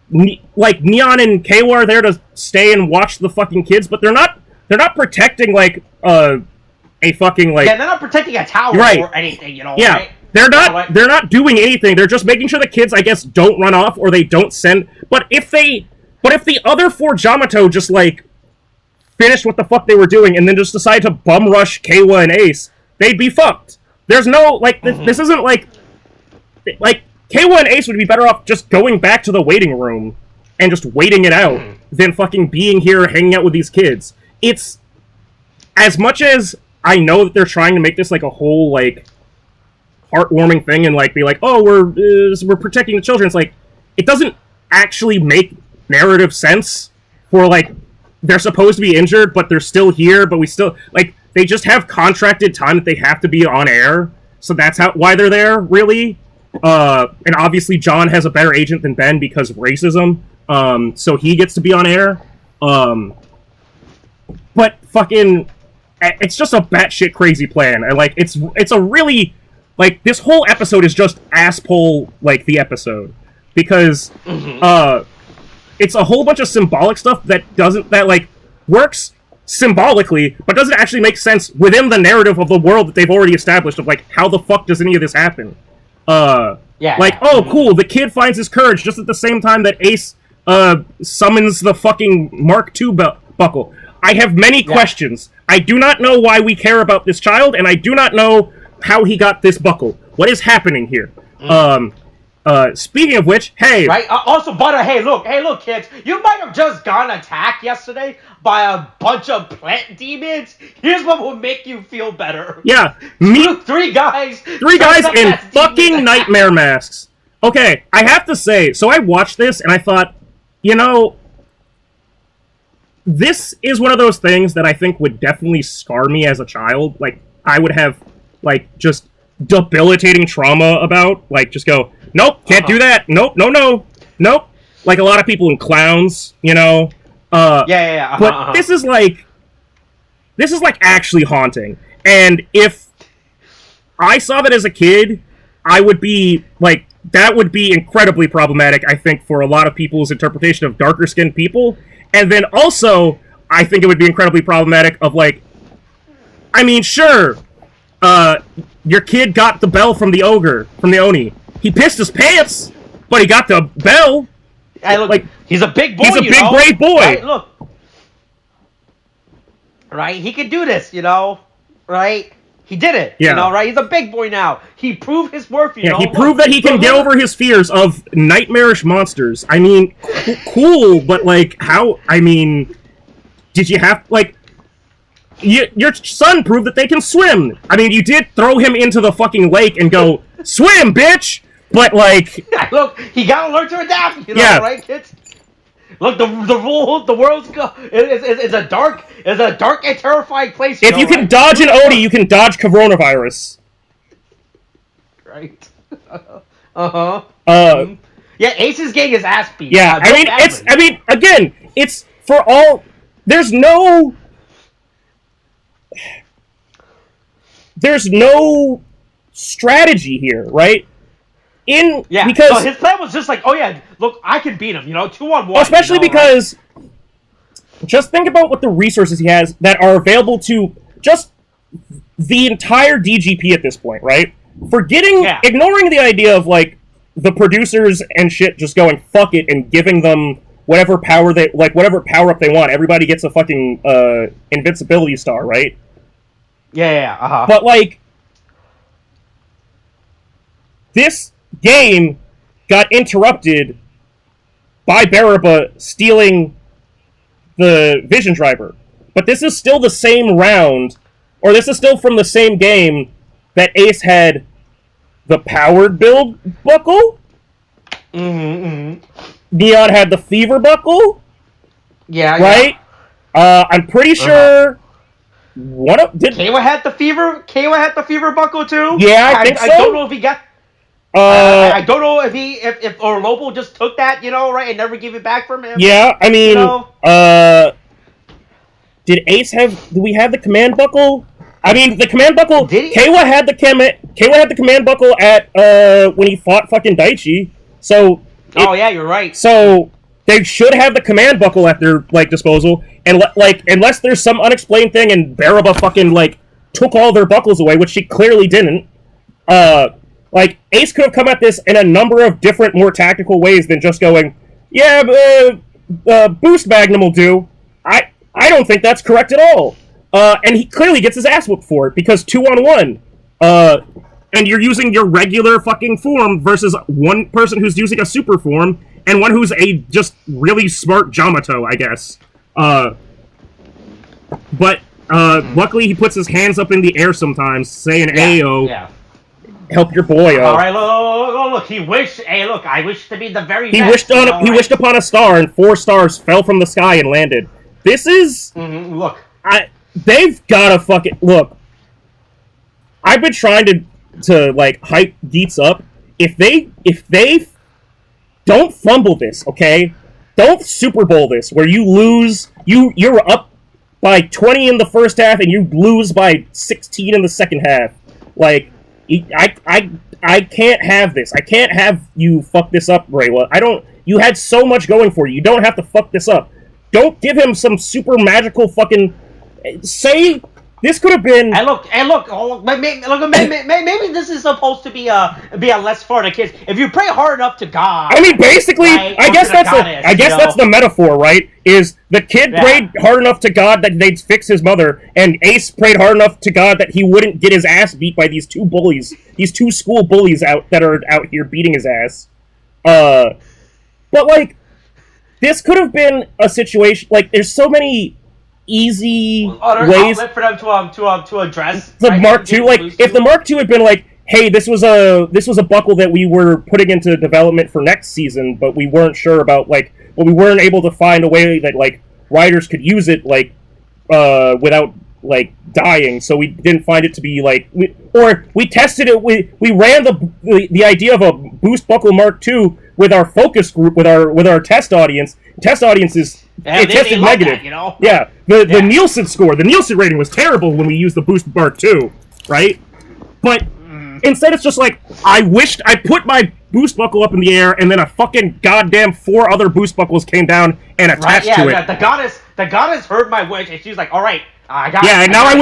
Neon and Keiwa are there to stay and watch the fucking kids, but they're not protecting, like, a fucking, like... Yeah, they're not protecting a tower or anything, Yeah, right? they're not doing anything. They're just making sure the kids, I guess, don't run off or they don't send... But if the other 4 Jamato just, like, finished what the fuck they were doing and then just decided to bum rush Keiwa and Ace, they'd be fucked. There's no, like, this isn't, like, Keiwa and Ace would be better off just going back to the waiting room and just waiting it out than fucking being here hanging out with these kids. It's, as much as I know that they're trying to make this, like, a whole, like, heartwarming thing and, like, be like, oh, we're protecting the children, it's like, it doesn't actually make narrative sense for, like, they're supposed to be injured, but they're still here, but we still, like, they just have contracted time that they have to be on air, so that's why they're there, really. And obviously John has a better agent than Ben because of racism, so he gets to be on air. But fucking, it's just a batshit crazy plan, and, like, it's a really, like, this whole episode is just asshole, like, the episode, because, it's a whole bunch of symbolic stuff that works symbolically, but doesn't actually make sense within the narrative of the world that they've already established of, like, how the fuck does any of this happen? Oh, cool, the kid finds his courage just at the same time that Ace, summons the fucking Mark II buckle. I have many questions. I do not know why we care about this child, and I do not know how he got this buckle. What is happening here? Speaking of which, hey... Right? Also, but, hey, look, kids. You might have just gotten attacked yesterday by a bunch of plant demons. Here's what will make you feel better. Yeah. Three guys in fucking nightmare masks. Okay, I have to say, so I watched this, and I thought, you know... This is one of those things that I think would definitely scar me as a child. Like, I would have, like, just debilitating trauma about. Like, just go... Nope, can't do that. Nope, no. Like a lot of people in Clowns, you know. But this is like actually haunting. And if I saw that as a kid, I would be like, that would be incredibly problematic, I think, for a lot of people's interpretation of darker skinned people. And then also, I think it would be incredibly problematic of, like, I mean, sure, your kid got the bell from the ogre, from the Oni. He pissed his pants, but he got the bell. Hey, look, like, he's a big boy. He's a big, brave boy. Right, look. Right? He can do this, you know? Right? He did it. Yeah. You know, right? He's a big boy now. He proved his worth, you know? He proved that he can get over his fears of nightmarish monsters. I mean, cool, but, like, how... I mean, did you have... Like, your son proved that they can swim. I mean, you did throw him into the fucking lake and go, swim, bitch! But, like... Look, he gotta learn to adapt, you know, right, kids? Look, the world's it's a dark and terrifying place. If you can dodge an Oni, you can dodge Cronoavirus. Right. Yeah, Ace's getting his ass beat. Yeah, I mean, again, it's for all. There's no strategy here, right? Because so his plan was just like, oh yeah, look, I can beat him, you know, 2-on-1. Especially because, just think about what the resources he has that are available to just the entire DGP at this point, right? Ignoring the idea of, like, the producers and shit just going, fuck it, and giving them whatever power whatever power-up they want. Everybody gets a fucking, invincibility star, right? Yeah. But, like, this game got interrupted by Baraba stealing the Vision Driver. But this is still the same round, or this is still from the same game that Ace had the powered build buckle. Neon had the fever buckle. Yeah. Right? I'm pretty sure Keiwa had the fever buckle too? Yeah, I think so. I don't know if he got I don't know if Lobo just took that, you know, right, and never gave it back from him. Yeah, I mean, you know? did Ace have? Do we have the command buckle? I mean, the command buckle. Keiwa had the command buckle at when he fought fucking Daichi. So. Yeah, you're right. So they should have the command buckle at their disposal, and unless there's some unexplained thing and Baraba fucking took all their buckles away, which she clearly didn't. Ace could have come at this in a number of different, more tactical ways than just going, boost Magnum will do. I don't think that's correct at all. And he clearly gets his ass whooped for it, because 2-on-1. And you're using your regular fucking form versus one person who's using a super form, and one who's a just really smart Jamato, I guess. But luckily he puts his hands up in the air sometimes, saying, Ayo. Yeah. Help your boy out. All right, look. He wished. Hey, look. I wish to be the very he best. He wished upon a star, and 4 stars fell from the sky and landed. This is. Look. They've gotta fucking look. I've been trying to hype Geats up. If they don't fumble this, okay? Don't Super Bowl this, where you lose. You're up by 20 in the first half, and you lose by 16 in the second half. I can't have this. I can't have you fuck this up, Reiwa. You had so much going for you. You don't have to fuck this up. Don't give him some super magical fucking... Say... This could have been... Look, maybe this is supposed to be a less for the kids. If you pray hard enough to God... I mean, basically, right, I guess that's the metaphor, right? Is the kid prayed hard enough to God that they'd fix his mother, and Ace prayed hard enough to God that he wouldn't get his ass beat by these 2 bullies. These 2 school bullies that are out here beating his ass. But, this could have been a situation... there's so many... easy ways for them to address the Mark II. If the Mark II had been hey, this was a buckle that we were putting into development for next season, but we weren't sure about we weren't able to find a way that riders could use it without dying, so we didn't find it to be we tested it. We ran the idea of a boost buckle Mark II with our focus group with our test audience. Test audiences. It tested negative. That, Yeah, the Nielsen score, the Nielsen rating was terrible when we used the Boost Mark II, right? But instead it's just I wished I put my boost buckle up in the air, and then a fucking goddamn 4 other boost buckles came down and attached to it. Yeah, the goddess heard my wish, and she's like, all right, I got. Yeah, and now I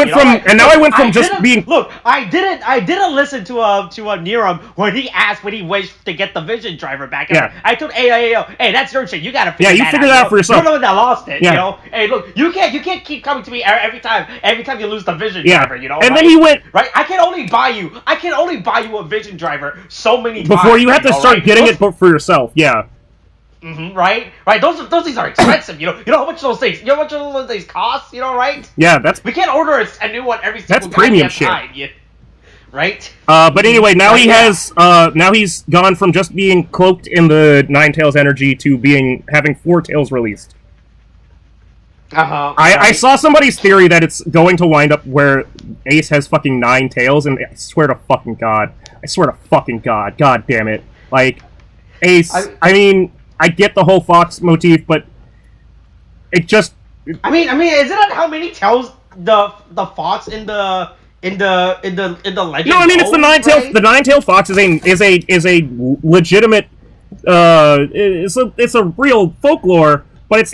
went from just being. Look, I didn't listen to Niram when he wished to get the Vision driver back. I told hey, that's your shit. You gotta figure that out. Yeah, you figure that out for yourself. You're the one that lost it. Yeah. Hey, look, you can't keep coming to me every time you lose the Vision driver. And then he went right. I can only buy you a Vision driver so many times before you have to start getting it for yourself. Yeah. Right. Those things are expensive. You know how much those things cost. Right. Yeah, we can't order a new one every single premium shit. time. Right. But anyway, now he's gone from just being cloaked in the 9 Tails energy to having 4 tails released. I saw somebody's theory that it's going to wind up where Ace has fucking 9 tails, and I swear to fucking God, God damn it, Ace. I mean. I get the whole fox motif, but it just. I mean, isn't that how many tails the fox in the legend? No, I mean it's the 9 tail. Right? The 9 tail fox is a legitimate. It's a real folklore, but it's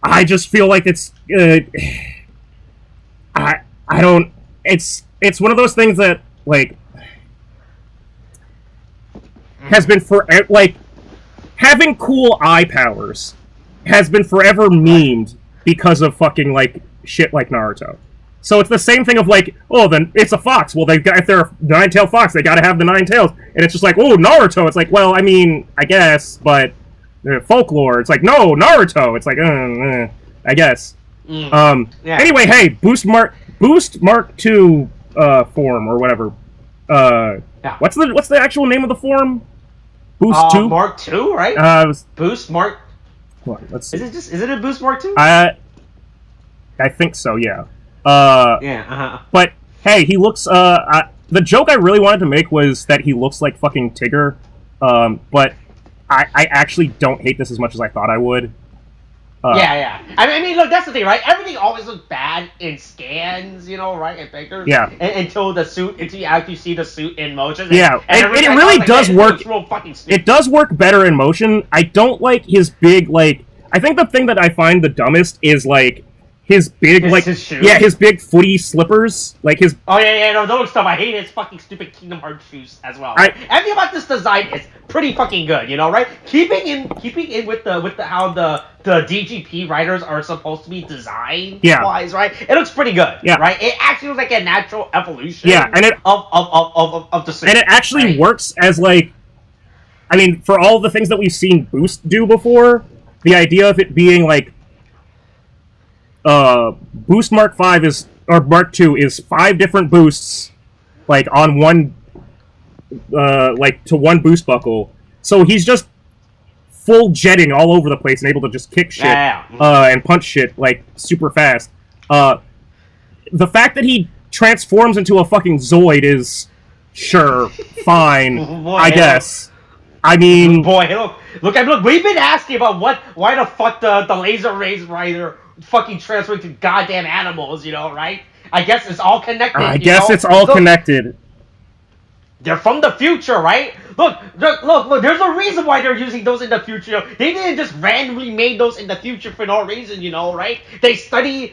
I just feel like it's. I don't. It's one of those things that has been having cool eye powers has been forever memed because of fucking shit like Naruto. So it's the same thing of then it's a fox. Well, if they're a 9-tailed fox, they gotta have the 9 tails. And it's just Naruto. It's well, I mean, I guess, but folklore. It's no, Naruto. It's I guess. Anyway, hey, Boost Mark II form or whatever. What's the actual name of the form? Boost 2? Mark 2, right? Boost Mark. What? Let's see. Is it a Boost Mark 2? I think so. Yeah. But hey, he looks. The joke I really wanted to make was that he looks like fucking Tigger. But I actually don't hate this as much as I thought I would. Yeah. I mean, look, that's the thing, right? Everything always looks bad in scans, you know, right? In pictures. Yeah. Until you actually see the suit in motion. Yeah, and it really does work. It does work better in motion. I don't like his big, like... I think the thing that I find the dumbest is, like, his big, his shoes? Yeah, his big footy slippers. Like, his... Oh, yeah, no, those stuff. I hate his fucking stupid Kingdom Hearts shoes as well. Right? Everything about this design is pretty fucking good, you know, right? Keeping in with the how the DGP riders are supposed to be designed wise, right? It looks pretty good, right? It actually looks like a natural evolution and it, of the suit. And it actually works as, like... I mean, for all the things that we've seen Boost do before, the idea of it being, like... Boost Mark 5 is... Or Mark 2 is 5 different boosts, like, on one... like, to one boost buckle. So he's just full jetting all over the place and able to just kick shit, and punch shit, like, super fast. The fact that he transforms into a fucking Zoid is... Sure, fine, I guess. I mean... Boy, look, we've been asking about why the fuck the Laser Rays Rider fucking transferred to goddamn animals, you know, right? I guess it's all connected. I guess it's all connected. They're from the future, right? Look, there's a reason why they're using those in the future. They didn't just randomly make those in the future for no reason, you know, right? They study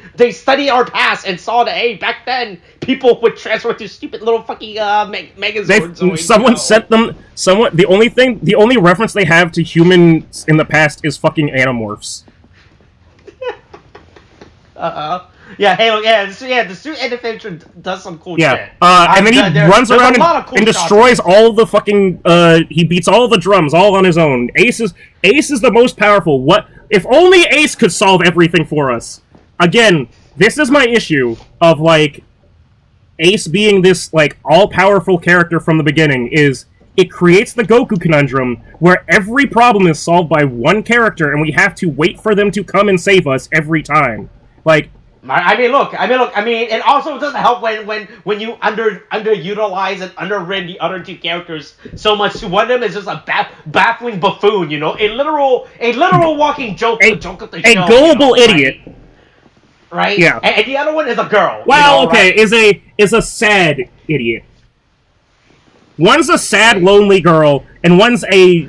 our past and saw that, hey, back then, people would transfer to stupid little fucking Megazords. Someone sent them... The only reference they have to humans in the past is fucking Animorphs. The suit in the future does some cool shit. And then he runs around and destroys all the fucking, he beats all the drums all on his own. Ace is the most powerful. What if only Ace could solve everything for us? Again, this is my issue of, like, Ace being this, like, all-powerful character from the beginning, is it creates the Goku conundrum where every problem is solved by one character and we have to wait for them to come and save us every time. Like... I mean, it also doesn't help when you underutilize and underrate the other two characters so much. One of them is just a baffling buffoon, you know, a literal walking joke of the show. A gullible idiot. Right? Yeah. And the other one is a girl. Well, you know, okay, right? is a sad idiot. One's a sad, lonely girl, and one's a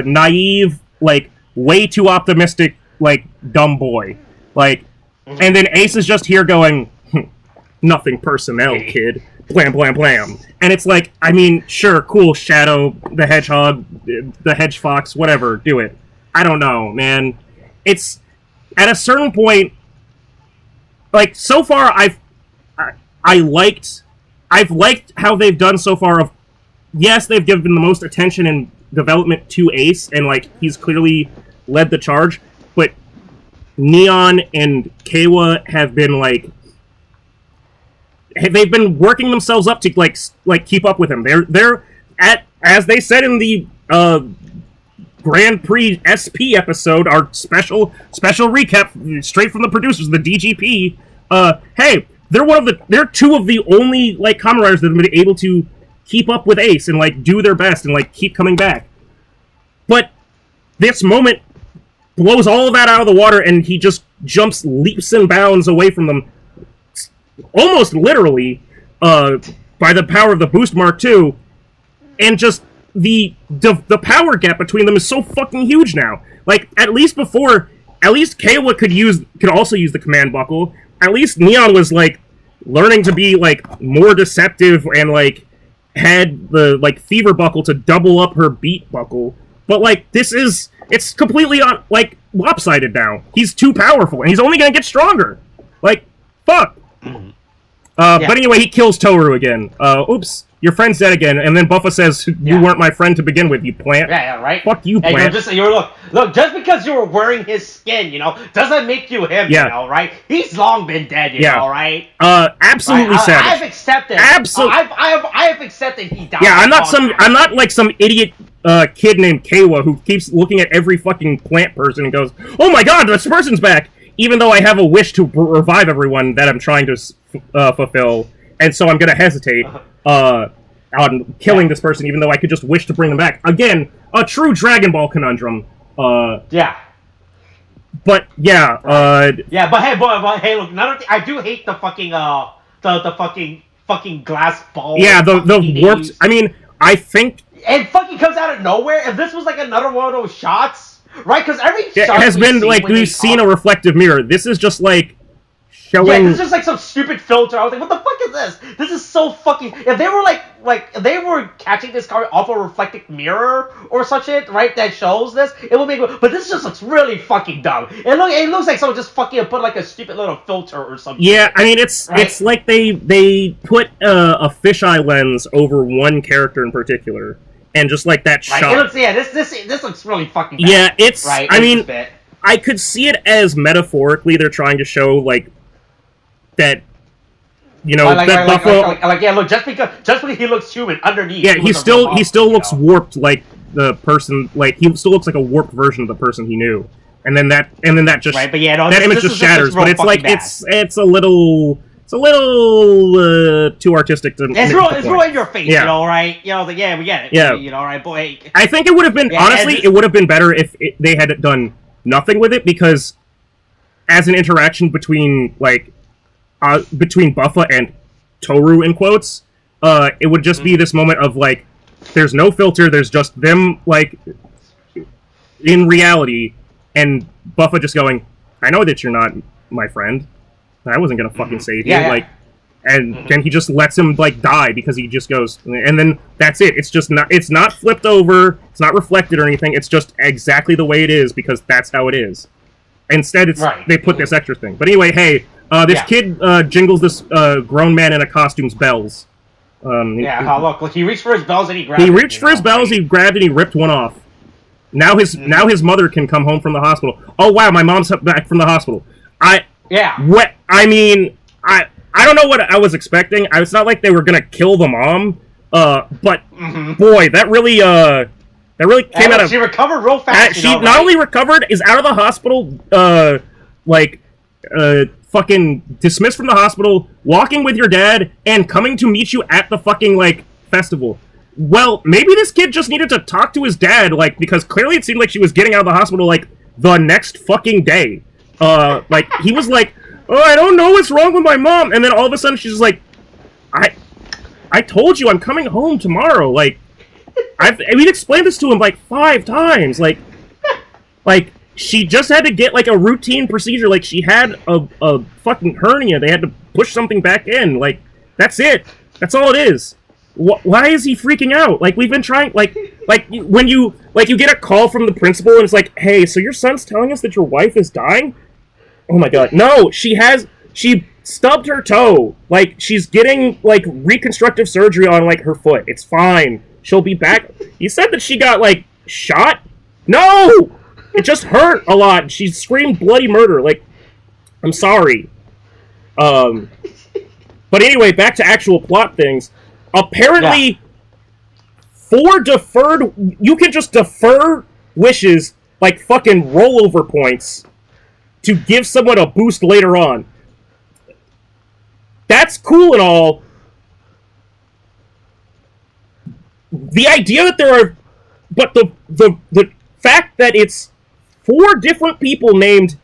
naive, like, way too optimistic, like, dumb boy. Like... And then Ace is just here going, nothing personnel, kid. Blam, blam, blam. And it's like, I mean, sure, cool, Shadow, the Hedgehog, the Hedge Fox, whatever, do it. I don't know, man. It's, at a certain point, like, so far, I've liked how they've done so far of, yes, they've given the most attention and development to Ace, and, like, he's clearly led the charge, but Neon and Kawa have been, like... They've been working themselves up to, like keep up with him. They're at... As they said in the, Grand Prix SP episode, our special recap, straight from the producers, the DGP, hey, they're two of the only, like, Kamen Riders that have been able to keep up with Ace and, like, do their best and, like, keep coming back. But this moment blows all of that out of the water, and he just jumps leaps and bounds away from them, almost literally, by the power of the Boost Mark II, and just the power gap between them is so fucking huge now. Like, at least Kawa could also use the command buckle. At least Neon was, like, learning to be, like, more deceptive and, like, had the, like, fever buckle to double up her beat buckle. But, like, it's completely, like, lopsided now. He's too powerful, and he's only gonna get stronger. Like, fuck. But anyway, he kills Toru again. Oops, your friend's dead again. And then Buffa says, you weren't my friend to begin with, you plant. Yeah, right? Fuck you, plant. Look, just because you were wearing his skin, you know, doesn't make you him, you know, right? He's long been dead, you know, right? Absolutely right? savage. I've accepted. Absolutely. I have accepted he died. Yeah, I'm not like some idiot kid named Kawa who keeps looking at every fucking plant person and goes, oh my god, this person's back! Even though I have a wish to revive everyone that I'm trying to fulfill, and so I'm gonna hesitate on killing this person, even though I could just wish to bring them back. Again, a true Dragon Ball conundrum. But yeah, yeah, but hey, look, I do hate the fucking the fucking glass ball. Yeah, the warped. I mean, I think it fucking comes out of nowhere. If this was like another one of those shots, right? Because every shot has been like we've seen a reflective mirror. This is just like showing. Yeah, this is just like some stupid filter. I was like, what the fuck is this? This is so fucking. If they were like if they were catching this car off a reflective mirror or such shit, right? That shows this, it would make. But this just looks really fucking dumb. It looks like someone just fucking put like a stupid little filter or something. Yeah, I mean it's like they put a fisheye lens over one character in particular, and just like that shot. It looks, this looks really fucking bad. Yeah, it's right. I mean, I could see it as metaphorically they're trying to show like that. You know, that Buffalo. Yeah, look, just because he looks human underneath. Yeah, he still looks warped like the person. Like he still looks like a warped version of the person he knew. And then that just right, but yeah, no, that image just shatters. But it's like bad. it's a little too artistic to. It's real in your face, you know, right? You know, like, yeah, we get it. Yeah, you know, right, boy. I think it would have been honestly, it would have been better if they had done nothing with it because, as an interaction between Buffa and Toru in quotes, it would just be this moment of like, there's no filter, there's just them like in reality, and Buffa just going, I know that you're not my friend. I wasn't gonna fucking save you. Like, and then he just lets him like die because he just goes, and then that's it. It's not flipped over, it's not reflected or anything. It's just exactly the way it is because that's how it is. Instead, they put this extra thing. But anyway, hey. This kid jingles this grown man in a costume's bells. Look, he reached for his bells and he grabbed it. He reached for his bells, he grabbed it, and he ripped one off. Now his mother can come home from the hospital. Oh wow, my mom's back from the hospital. I don't know what I was expecting. It's not like they were gonna kill the mom. But boy, that really came out of. She recovered real fast. She not only recovered, is out of the hospital. Fucking dismissed from the hospital, walking with your dad, and coming to meet you at the fucking, like, festival. Well, maybe this kid just needed to talk to his dad, like, because clearly it seemed like she was getting out of the hospital, like, the next fucking day. Like, he was like, oh, I don't know what's wrong with my mom, and then all of a sudden she's just like, I told you I'm coming home tomorrow, like, we've explained this to him, like, 5 times, like, she just had to get, like, a routine procedure. Like, she had a fucking hernia. They had to push something back in. Like, that's it. That's all it is. Why is he freaking out? Like, we've been trying... Like when you get a call from the principal and it's like, hey, so your son's telling us that your wife is dying? Oh, my God. No, she stubbed her toe. Like, she's getting, like, reconstructive surgery on, like, her foot. It's fine. She'll be back. You said that she got, like, shot? No! It just hurt a lot. She screamed bloody murder. Like, I'm sorry. But anyway, back to actual plot things. Apparently, you can just defer wishes like fucking rollover points to give someone a boost later on. That's cool and all. The idea that there are... But the fact that it's 4 different people named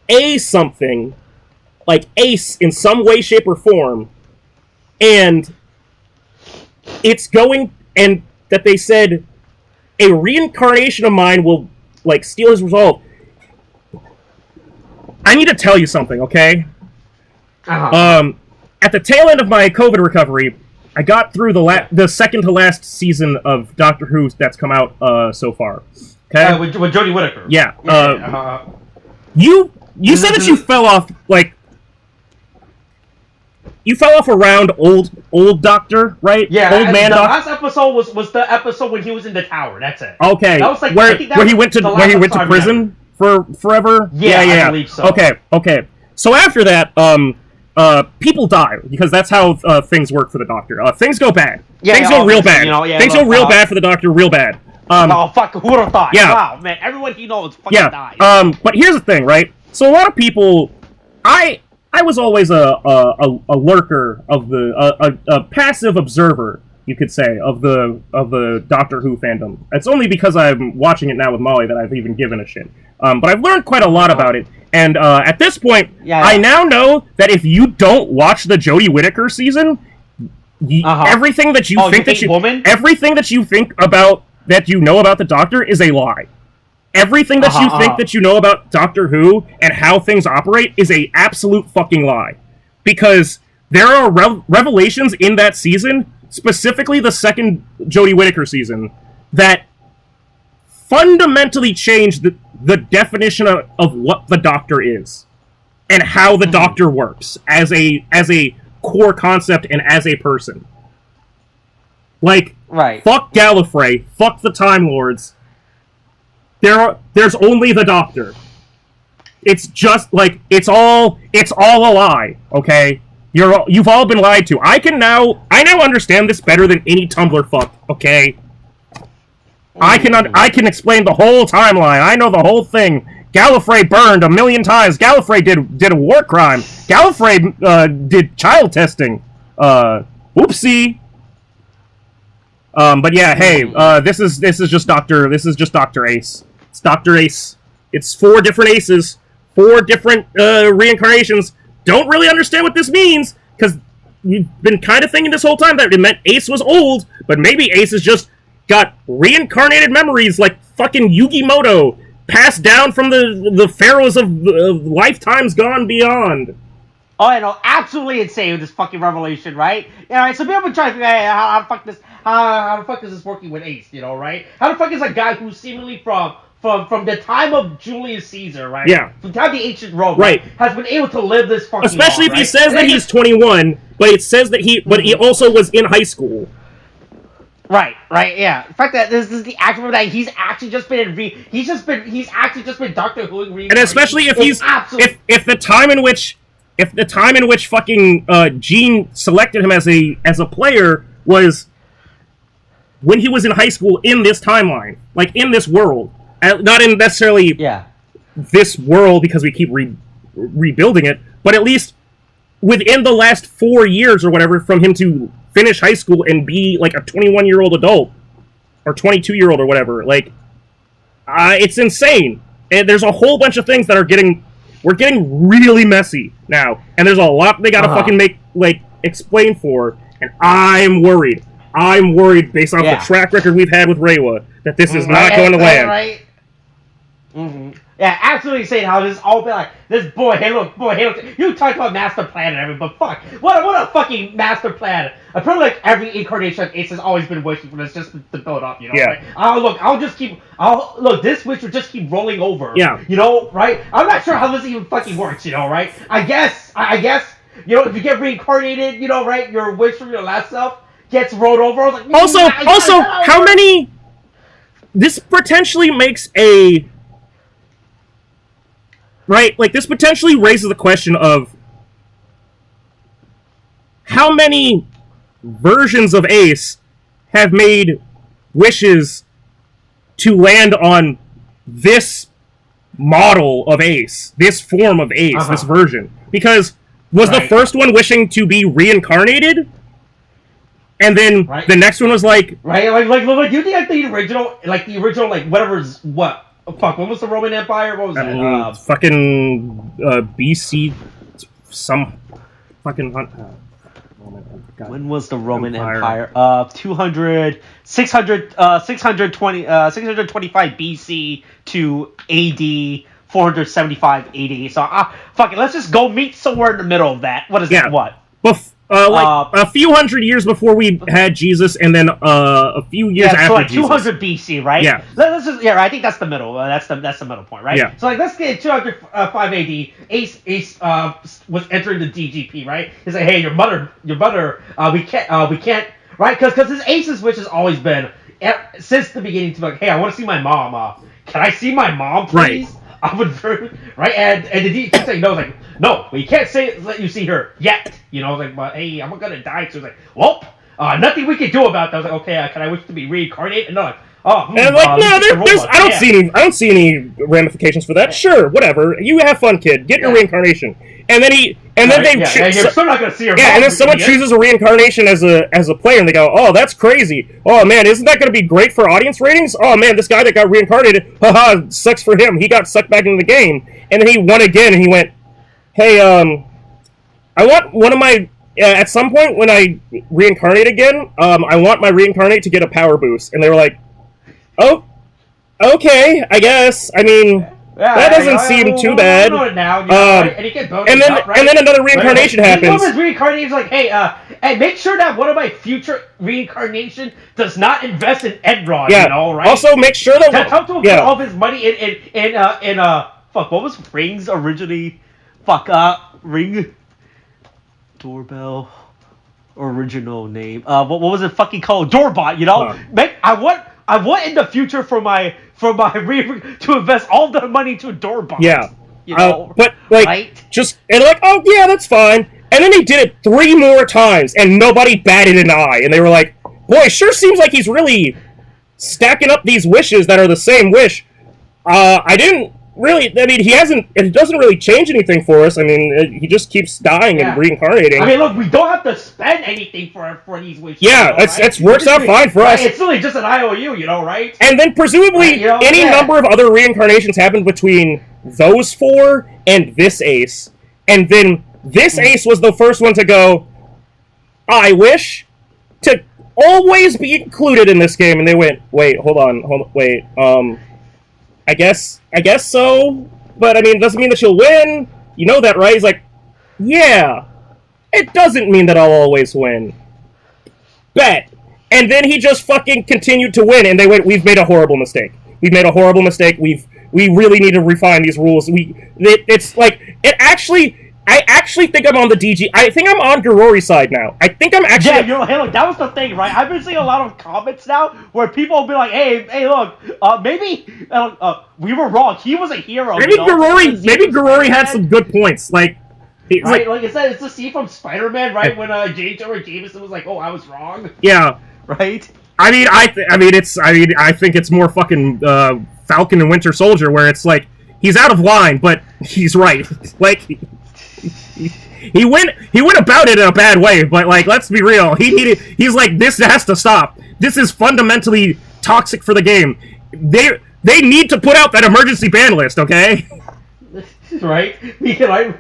A something, like Ace in some way, shape, or form, and it's going, and that they said a reincarnation of mine will, like, steal his resolve. I need to tell you something, okay? At the tail end of my COVID recovery, I got through the second to last season of Doctor Who that's come out so far. Okay. With Jodie Whittaker. Yeah. You said that you fell off, like... You fell off around old Doctor, right? Yeah. Old man Doctor. The last episode was the episode when he was in the tower. That's it. Okay. That was like, where he went to prison for forever? Yeah, I believe so. Okay. So after that, people die, because that's how things work for the Doctor. Things go bad. Things go real bad. Things go real bad for the Doctor, real bad. Oh, fuck, who would have thought? Yeah. Wow, man, everyone he knows fucking died. But here's the thing, right? So a lot of people... I was always a lurker of a passive observer you could say, of the Doctor Who fandom. It's only because I'm watching it now with Molly that I've even given a shit. But I've learned quite a lot about it, and at this point, I now know that if you don't watch the Jodie Whittaker season, everything that you think everything that you think about that you know about the Doctor is a lie. Everything that you think that you know about Doctor Who and how things operate is a absolute fucking lie, because there are revelations in that season, specifically the second Jodie Whittaker season, that fundamentally change the definition of what the Doctor is and how the Doctor works as a core concept and as a person. Like, fuck Gallifrey, fuck the Time Lords. There's only the Doctor. It's just like it's all a lie. Okay, you've all been lied to. I now understand this better than any Tumblr fuck. Okay. I can explain the whole timeline. I know the whole thing. Gallifrey burned 1,000,000 times. Gallifrey did a war crime. Gallifrey did child testing. Whoopsie. But yeah, hey, this is just Doctor Ace. It's Dr. Ace. It's 4 different Aces, 4 different reincarnations. Don't really understand what this means, because you've been kind of thinking this whole time that it meant Ace was old, but maybe Ace has just got reincarnated memories like fucking Yugi Moto, passed down from the pharaohs of lifetimes gone beyond. Oh, I know, absolutely insane with this fucking revelation, right? Yeah, right, so people have been trying to figure out how the fuck is this working with Ace, you know, right? How the fuck is a guy who's seemingly from the time of Julius Caesar, right? Yeah. From the time of the ancient Rome, right, has been able to live this fucking especially long, if he says that he's 21, but it says that he also was in high school. Right, yeah. The fact that this is the actual that he's actually just been he's actually just been Doctor Who and especially if if the time in which fucking Gene selected him as a player was when he was in high school in this timeline, like in this world, not in necessarily this world because we keep rebuilding it, but at least within the last 4 years or whatever from him to finish high school and be like a 21-year-old adult or 22-year-old or whatever. Like, it's insane. And there's a whole bunch of things that we're getting really messy now, and there's a lot they gotta fucking explain for, and I'm worried. I'm worried based off the track record we've had with Reiwa that this is not going to land. Right. Mm-hmm. Yeah, absolutely insane how this all been like this. Boy, hey look. You talk about master plan and everything, but fuck, what a fucking master plan. I probably like every incarnation of Ace has always been wishing for this, just to build up, you know. Yeah. Right? This wish will just keep rolling over. Yeah. You know, right? I'm not sure how this even fucking works, you know, right? I guess, you know, if you get reincarnated, you know, right, your wish from your last self gets rolled over. I was like, also, how many? This potentially makes a. Right, like this potentially raises the question of how many versions of Ace have made wishes to land on this model of Ace, this form of Ace, this version. Because was the first one wishing to be reincarnated? And then the next one was like... Right, like you think the original, whatever's what? Oh, fuck, what was the Roman Empire? What was that? Fucking BC... Some... Fucking... when was the Roman Empire? 625 BC to AD 475 AD. So, fuck it, let's just go meet somewhere in the middle of that. What is that? What? A few hundred years before we had Jesus, and then a few years after so like Jesus. 200 BC, right? Yeah. Let's just, I think that's the middle. That's the middle point, right? Yeah. So like, let's get 205 AD. Ace was entering the DGP, right? He's like, hey, your mother, we can't, right? Because his Ace's wish has always been since the beginning to be like, hey, I want to see my mom. Can I see my mom, please? Right. I would, right? And the DGP saying no, like, no, we can't let you see her yet. You know, like, but hey, I'm gonna die. So it's like, well, nothing we can do about that. I was like, okay, can I wish to be reincarnated? And they're like, and I'm like, no, I don't see any ramifications for that. Sure, whatever. You have fun, kid. Get your reincarnation. And then you're still not gonna see her. Yeah, and then someone chooses a reincarnation as a player, and they go, "Oh, that's crazy. Oh man, isn't that gonna be great for audience ratings? Oh man, this guy that got reincarnated, haha, sucks for him. He got sucked back into the game, and then he won again, and he went, hey, I want one of my." At some point, when I reincarnate again, I want my reincarnate to get a power boost. And they were like, oh, okay, I guess. I mean, that doesn't seem too bad. And then another reincarnation happens. One of his reincarnations like, hey, make sure that one of my future reincarnation does not invest in Enron, you know, right? Also, make sure that... Tell him to put all of his money in fuck, what was Ring's originally... Ring... Doorbell original name. What was it fucking called? Doorbot, you know? I want in the future for my to invest all the money to a Doorbot. Yeah. You know, but like right? And like, oh yeah, that's fine. And then he did it 3 more times and nobody batted an eye. And they were like, boy, sure seems like he's really stacking up these wishes that are the same wish. I didn't really, I mean, it doesn't really change anything for us. I mean, he just keeps dying and reincarnating. I mean, look, we don't have to spend anything for these wishes. Yeah, it works out fine for us. It's really just an IOU, you know, right? And then presumably any number of other reincarnations happened between those 4 and this ace. And then this ace was the first one to go, I wish to always be included in this game. And they went, wait, hold on, wait, I guess so, but I mean, it doesn't mean that she'll win. You know that, right? He's like, yeah, it doesn't mean that I'll always win. Bet. And then he just fucking continued to win, and they went, we've made a horrible mistake. We've made a horrible mistake. We really need to refine these rules. I actually think I'm on the DG. I think I'm on Garori's side now. I think I'm actually... Yeah, hey, look, that was the thing, right? I've been seeing a lot of comments now where people will be like, hey, look, maybe we were wrong. He was a hero. Maybe Garori had some good points. Like, right? Like it's the scene from Spider-Man, right? When J. Jonah Jameson was like, oh, I was wrong. Yeah. Right? I mean, I think it's more fucking Falcon and Winter Soldier, where it's like, he's out of line, but he's right. Like... He went about it in a bad way, but like, let's be real. He's like, this has to stop. This is fundamentally toxic for the game. They need to put out that emergency ban list, okay? Right? Right?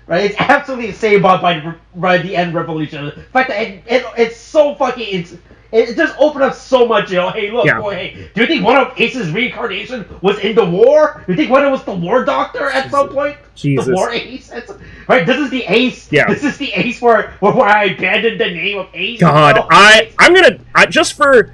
It's absolutely insane by the end revolution. In fact, it's so fucking... It just opened up so much, you know. Hey, look, boy, hey, do you think one of Ace's reincarnation was in the war? Do you think one of them was the war doctor at some point? Jesus. The war Ace? Right, this is the Ace. Yeah. This is the Ace where I abandoned the name of Ace. God, you know? I'm gonna... just to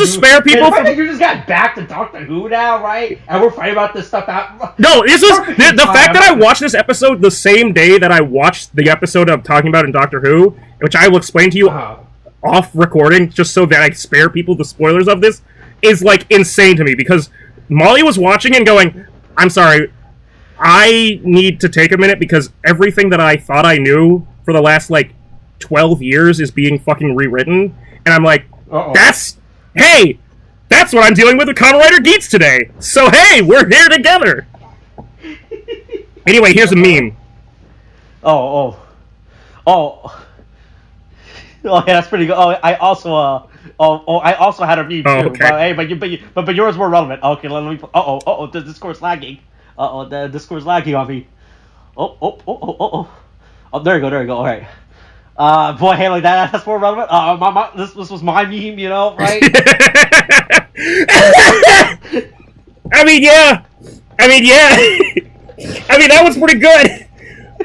spare people from... You just got back to Doctor Who now, right? And we're fighting about this stuff out... No, this was... The fact that I watched this episode the same day that I watched the episode I'm talking about in Doctor Who, which I will explain to you off recording, just so that I spare people the spoilers of this, is, like, insane to me, because Molly was watching and going, I'm sorry, I need to take a minute, because everything that I thought I knew for the last, like, 12 years is being fucking rewritten, and I'm like, that's what I'm dealing with Kamen Rider Geats today. So hey, we're here together. Anyway, here's a meme. Oh, yeah, that's pretty good. I also had a meme too. Okay. But yours more relevant. Okay, let me. The Discord's lagging. The Discord's lagging on me. Oh, there you go. All right. Boy, hey, like that's more relevant. This was my meme, you know, right? I mean, yeah. I mean, that was pretty good.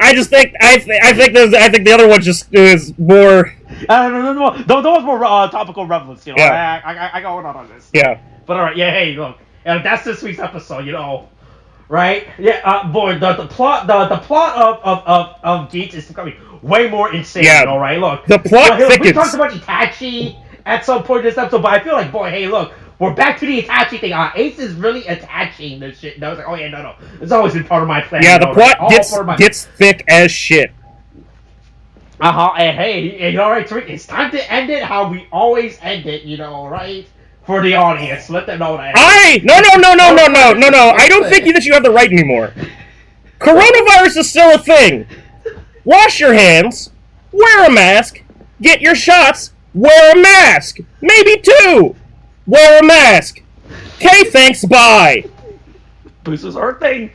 I just think I think the other one just is more. No, those more topical relevance, you know. Yeah. I got one on this. Yeah. But all right, yeah. Hey, look, that's this week's episode, you know. Right? Yeah. Boy, the plot of Geats is becoming way more insane. Yeah. All right. Look. The plot thickens. We talked about Itachi at some point in this episode, but I feel like, boy, hey, look, we're back to the Itachi thing. Ace is really attaching this shit. And I was like, oh yeah, no, it's always been part of my plan. Yeah, the plot gets thick as shit. Hey, alright, Tariq, it's time to end it how we always end it, right? For the audience, let them know that. No. I don't think that you have the right anymore. Coronavirus is still a thing. Wash your hands, wear a mask, get your shots, wear a mask. Maybe 2. Wear a mask. Okay, thanks, bye. This is our thing.